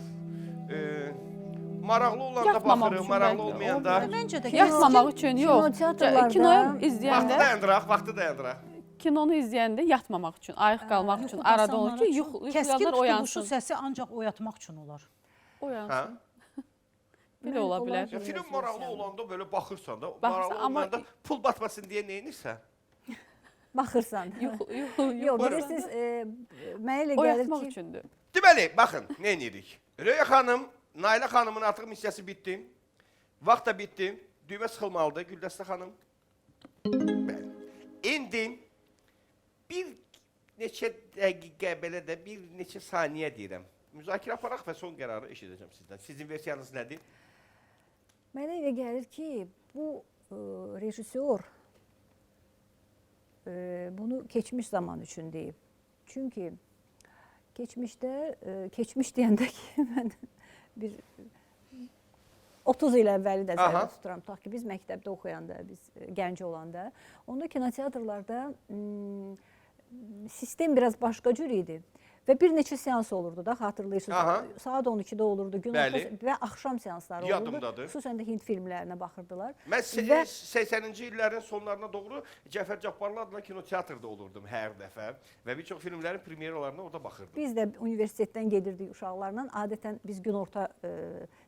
Maraqlı olanda Yatmamaq baxırıq, üçün maraqlı bəlkə. olmayanda. Məncə də Yatmamaq üçün yox. Kinoteatrlarda- Kinoyu Vaxtı izləyəndə, dayandıraq. kinonu izləyəndə yatmamaq üçün, ayıq qalmaq üçün, arada olur ki, Kəskin yuxuyanlar tutuquşu oyansın. səsi ancaq oyatmaq üçün olar. Oyansın. Hə? Belə ola bilər. Ya film maraqlı olanda belə baxırsan da, Baxırsan, maraqlı amma- olmayanda pul batmasın deyə nə edirsən? Baxırsan. Yox, bilirsiniz, mənə elə gəlir Oyatmaq ki, üçündür. Deməli, baxın, nə edirik? Röya xanım, Nailə xanımın artıq missiyası bitdi. Vaxt da bitdi. Düymə sıxılmalıdır, Güldəstə xanım. Bəli. İndi bir neçə dəqiqə, belə də bir neçə saniyə deyirəm. Müzakirə aparaq və son qərarı eşidəcəm sizdən. Sizin versiyanız nədir? mənə elə gəlir ki, bu rejissor bunu keçmiş zaman üçün deyib. Çünki keçmiş deyəndə ki, mən bir 30 il əvvəli də Aha. zərdə tuturam. Ta ki biz məktəbdə oxuyanda, biz gənc olanda. Onda kinoteatrlarda sistem biraz başqa cür idi. Və bir neçə seans olurdu da, xatırlayırsınız. Aha. Saat 12-də olurdu, gün Bəli. ortası və axşam seansları olurdu. Yadımdadır. Xüsusən də Hind filmlərinə baxırdılar. Mən Və 80-ci illərin sonlarına doğru Cəfər Cabbarlı adına kinoteatrda olurdum hər dəfə və bir çox filmlərin premyeralarına orada baxırdım. biz də universitetdən gedirdik uşaqlarla. Adətən biz günorta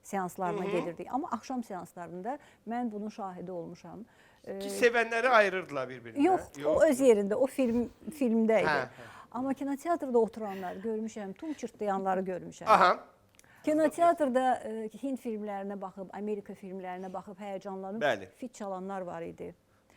seanslarına gedirdik. Amma axşam seanslarında mən bunun şahidi olmuşam. Ki sevənləri ayırırdılar bir-birinə. Yox, o öz yerində, o filmdə idi. Hə. Amma kinoteatrda oturanlar görmüşəm, tum çırtlayanları görmüşəm. Aha. Kinoteatrda Hind filmlərinə baxıb, Amerika filmlərinə baxıb həyəcanlanıb Bəli. fit çalanlar var idi.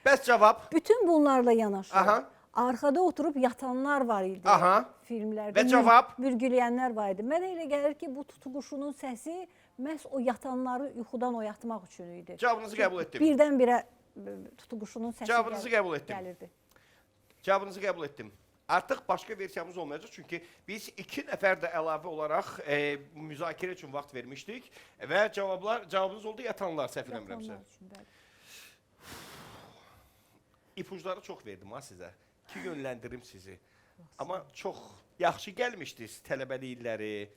Bəs cavab? Bütün bunlarla yanaşı Aha. arkada oturub yatanlar var idi Aha. filmlərdə. Və cavab? Mürgüləyənlər var idi. Mənə elə gəlir ki, bu tutuquşunun səsi məhz o yatanları yuxudan oyatmaq üçün idi. Cavabınızı qəbul etdim. Birdən-birə tutuquşunun səsi Cavabınızı qəbul etdim. gəlirdi. Cavabınızı qəbul etdim. Artıq başqa versiyamız olmayacaq çünki biz 2 nəfər də əlavə olaraq müzakirə üçün vaxt vermişdik və cavabınız oldu yatanlar, səhv eləmirəmsə. Yatanlar üçün, bəli. İpucları çox verdim ha sizə ki yönləndirim sizi. Amma çox yaxşı gəlmişdiniz tələbəlik illəri.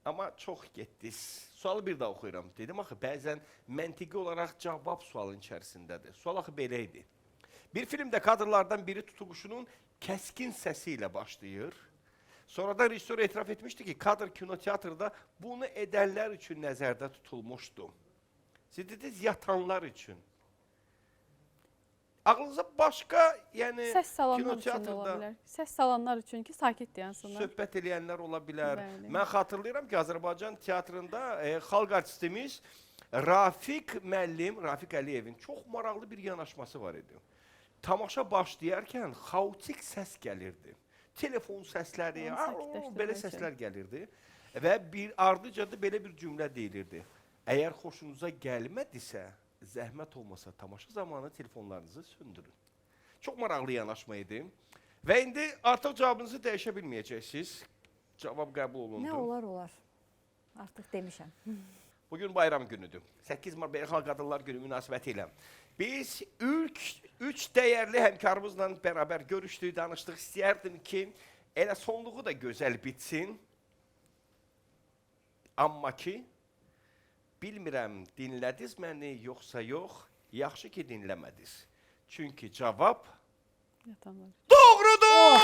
Amma çox getdiniz. Sualı bir daha oxuyuram. Dedim axı bəzən məntiqi olaraq cavab sualın içərisindədir. Sual axı belə idi. Bir filmdə kadrlardan biri tutuquşunun kəskin səsi ilə başlayır. Sonradan rejissor etiraf etmişdi ki, kadr kinoteatrda bunu edənlər üçün nəzərdə tutulmuşdu. Siz dediniz yatanlar üçün. Ağlınıza başqa, yəni Səs salanlar üçün də ola kinoteatrda bilər. Səs salanlar üçün ki, sakit dayansınlar. söhbət eləyənlər ola bilər. Bəli. Mən xatırlayıram ki, Azərbaycan teatrında xalq artistimiz Rafiq müəllim, Rafiq Əliyevin çox maraqlı bir yanaşması var idi. Tamaşa başlayarkən xaotik səs gəlirdi. Telefon səsləri, Onu sakitləşdirmək belə üçün. səslər gəlirdi və ardıca da belə bir cümlə deyilirdi. Əgər xoşunuza gəlmədisə, zəhmət olmasa tamaşa zamanı telefonlarınızı söndürün. Çox maraqlı yanaşma idi. Və indi artıq cavabınızı dəyişə bilməyəcəksiniz. Cavab qəbul olundu. Nə olar. Artıq demişəm. Bugün bayram günüdür. 8 Mart Beynəlxalq Qadınlar Günü münasibəti ilə. Biz ilk 3 dəyərli həmkarımızla bərabər görüşdük, danışdıq. İstəyərdim ki, elə sonluğu da gözəl bitsin. Amma ki, bilmirəm, dinlədiniz məni yoxsa yox, yaxşı ki dinləmədiniz. Çünki cavab Yatanlar. doğrudur!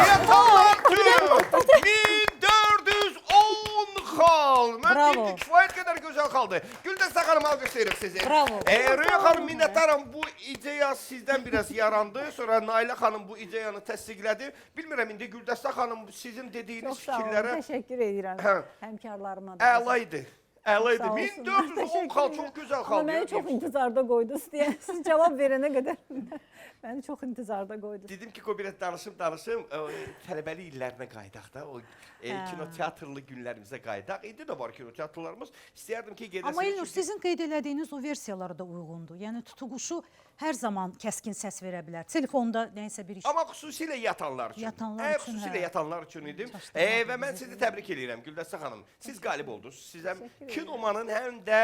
Yatanlar üçün 1410 xal. Mən Bravo. bildim, kifayət qədər gözəl xaldı. Güldəstə xanım, alqışlayırıq sizi. Bravo. Röya xanım, minnətdaram. Bu ideya sizdən biraz yarandı. Sonra Nailə xanım bu ideyanı təsdiqlədi. Bilmirəm, indi Güldəstə xanım sizin dediyiniz Çox sağ olun, fikirlərə təşəkkür edirəm Hə. həmkarlarıma da. əla idi. Əla idi. Sağ olsun. 1410 xal, çox gözəl xal. Amma məni çox intizarda qoydunuz deyə siz cavab verənə qədər məni çox intizarda qoydunuz. Dedim ki, qoy biraz danışım. Tələbəlik illərinə qaydaq da, o kinoteatrlı günlərimizə qaydaq. İndi də var kinoteatrlarımız. İstəyərdim ki, gedəsiniz. Amma İlnur, sizin qeyd elədiyiniz o versiyalara da uyğundur. Yəni tutuquşu hər zaman kəskin səs verə bilər. Telefonda nəysə bir iş. Amma xüsusilə yatanlar üçün. Yatanlar üçün, Xüsusilə hə. yatanlar üçün idim. Çaşdırmadı Və mən bizi. sizi təbrik edirəm Güldəstə xanım. Siz qalib oldunuz. Sizə Təşəkkür Kinomanın həm də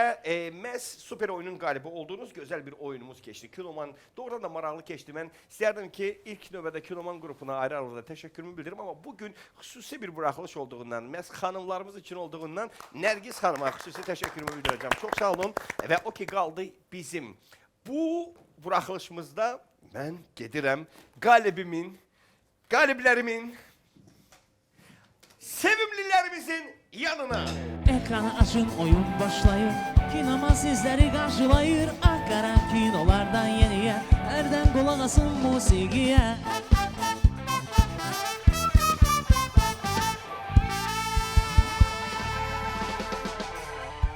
məhz super oyunun qalibi oldunuz. Gözəl bir oyunumuz keçdi. Kinoman doğrudan da maraqlı keçdi. Mən istərdim ki, ilk növbədə Kinoman qrupuna ayrı-ayrı təşəkkürümü bildirim. Amma bugün xüsusi bir buraxılış olduğundan, məhz xanımlarımız üçün olduğundan Nərgiz xanıma xüsusi təşəkkürümü bildirəcəm. Çox sağ olun. Və o ki, qaldı bizim. Bu buraxılışımızda mən gedirəm qaliblərimin, sevimlilərimizin yanına. Ekranı açın, oyun başlayır. Kinoma sizləri qarşılayır. Ankara kinolardan yeniyə, hərdən qulaq asın musiqiyə.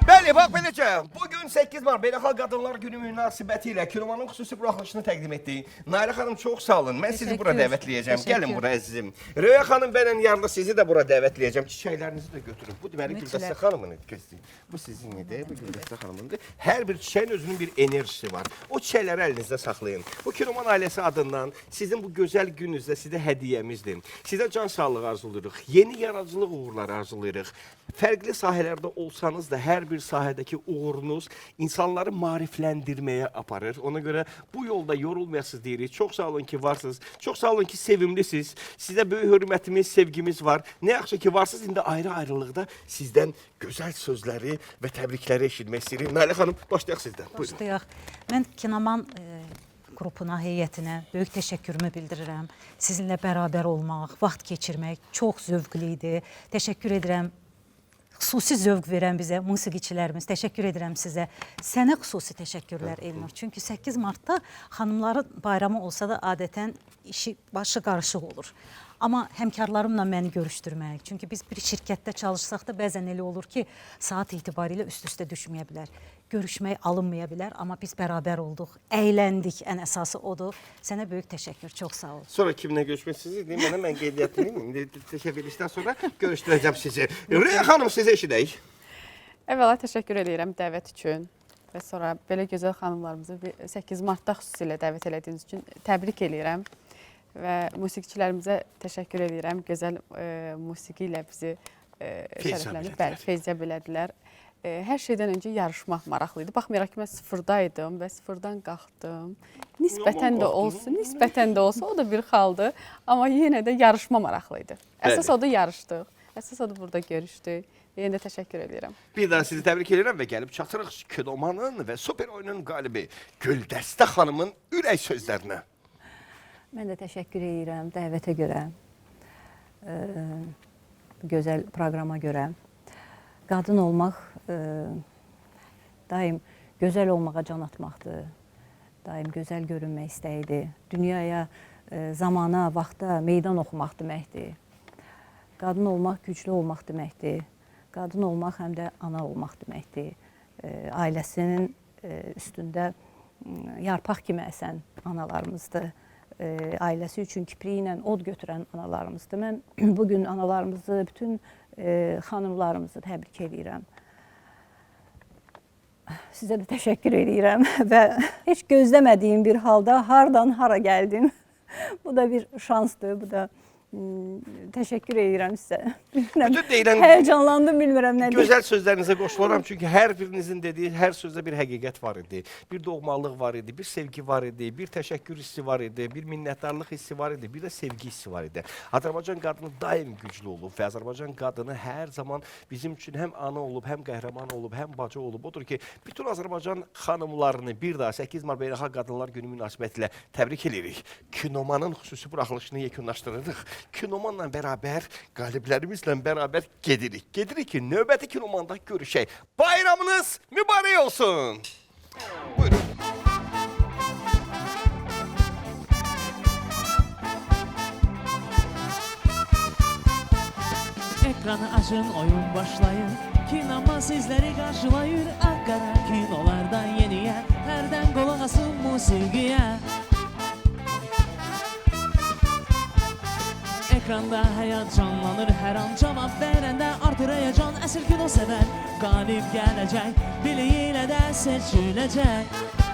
Bəli, bax beləcə. Bugün Bugün 8 Mart Beynəlxalq Qadınlar Günü münasibəti ilə Kinomanın xüsusi buraxılışını təqdim etdik. Nailə xanım çox sağ olun. Mən sizi bura dəvətləyəcəm. Gəlin bura əzizim. Röya xanım bələn yarında sizi də bura dəvətləyəcəm. Çiçəklərinizi də götürün. Bu deməli Güldəstə xanımın etkisi. Bu sizin idi, bu Güldəstə xanımındır. Hər bir çiçəyin özünün bir enerjisi var. O çiçəkləri əlinizdə saxlayın. Bu Kinoman ailəsi adından sizin bu gözəl gününüzdə sizə hədiyyəmizdir. Sizə can sağlığı arzulayırıq. Yeni yaradıcılıq uğurları arzulayırıq. Fərqli sahələrdə olsanız da hər bir sahədəki uğurunuz insanları maarifləndirməyə aparır. Ona görə bu yolda yorulmayasınız deyirik. Çox sağ olun ki, varsınız. Çox sağ olun ki, sevimlisiniz. Sizə böyük hörmətimiz, sevgimiz var. Nə yaxşı ki, varsınız. İndi ayrı-ayrılıqda sizdən gözəl sözləri və təbrikləri eşitmək istəyirik. Nailə xanım, başlayaq sizdən. Buyurun. Başlayaq. Mən Kinoman qrupuna, heyətinə böyük təşəkkürümü bildirirəm. Sizinlə bərabər olmaq, vaxt keçirmək çox zövqlü idi. Təşəkkür edirəm. Xüsusi zövq verən bizə musiqiçilərimiz, təşəkkür edirəm sizə. Sənə xüsusi təşəkkürlər Elnur. Çünki 8 Martda xanımların bayramı olsa da adətən işi başı qarışıq olur. Amma həmkarlarımla məni görüşdürmək. Çünki biz bir şirkətdə çalışsaq da bəzən elə olur ki, saat itibarilə üst-üstə düşməyə bilər. Görüşmək alınmaya bilər, amma biz bərabər olduq, əyləndik, ən əsası odur. Sənə böyük təşəkkür, çox sağ ol. Sonra kiminlə görüşmək istəyirsiniz? Mənə mən qeydiyyatlayayım. İndi təşəkkürləşdən sonra görüşdürəcəm sizi. Rüya xanım, sizə eşidək. Əvvəla təşəkkür edirəm dəvət üçün və sonra belə gözəl xanımlarımızı 8 Martda xüsusilə dəvət elədiyiniz üçün təbrik edirəm. Və musiqiçilərimizə təşəkkür edirəm. Gözəl musiqi ilə bizi şərəflənib, feyzə bilədilər. Hər şeydən öncə yarışmaq maraqlı idi. Baxmayaraq ki, mən sıfırdaydım və sıfırdan qalxdım. Nisbətən də olsa o da bir xaldır. Amma yenə də yarışma maraqlı idi. Əsas odur yarışdıq. Əsas odur burada görüşdük. Yenə də təşəkkür edirəm. Bir daha sizi təbrik edirəm və gəlib çatırıq Kinomanın və super oyunun qalibi Güldəstə xanımın ürək sözlərinə. Mən də təşəkkür edirəm dəvətə görə, gözəl proqrama görə. Qadın olmaq daim gözəl olmağa can atmaqdır, daim gözəl görünmək istəyidir. Dünyaya, zamana, vaxta meydan oxumaq deməkdir. Qadın olmaq güclü olmaq deməkdir. Qadın olmaq həm də ana olmaq deməkdir. Ailəsinin üstündə yarpaq kimi əsən analarımızdır. Ailəsi üçün kipriyi ilə od götürən analarımızdır. Mən bugün analarımızı, bütün xanımlarımızı təbrik edirəm. Sizə də təşəkkür edirəm və heç gözləmədiyim bir halda hardan hara gəldim. Bu da bir şansdır, bu da təşəkkür edirəm sizə. Həyəcanlandım, bilmirəm nədir. Gözəl sözlərinizə qoşularam, çünki hər birinizin dediyi hər sözdə bir həqiqət var idi. Bir doğmalıq var idi, bir sevgi var idi, bir təşəkkür hissi var idi, bir minnətdarlıq hissi var idi, bir də sevgi hissi var idi. Azərbaycan qadını daim güclü olub və Azərbaycan qadını hər zaman bizim üçün həm ana olub, həm qəhrəman olub, həm bacı olub. Odur ki, bütün Azərbaycan xanımlarını bir daha 8 Mart Beynəlxalq Qadınlar Günü münasibətilə təbrik edirik. Kinomanın xüsusi buraxılışını yekunlaşdırırıq. Kinomanla bərabər, qaliblərimizlə bərabər gedirik. Gedirik ki, növbəti Kinomanda görüşək. Bayramınız mübarək olsun. Buyurun. Ekranı açın, oyun başlayır. Kinoma sizləri qarşılayır. Ağqara kinolardan yeniyə, hərdən qolaq asın musiqiyə. Ekranda həyat canlanır, hər an cavab verəndə artır həyəcan, əsl kino sevər qalib gələcək, biliyi ilə də seçiləcək.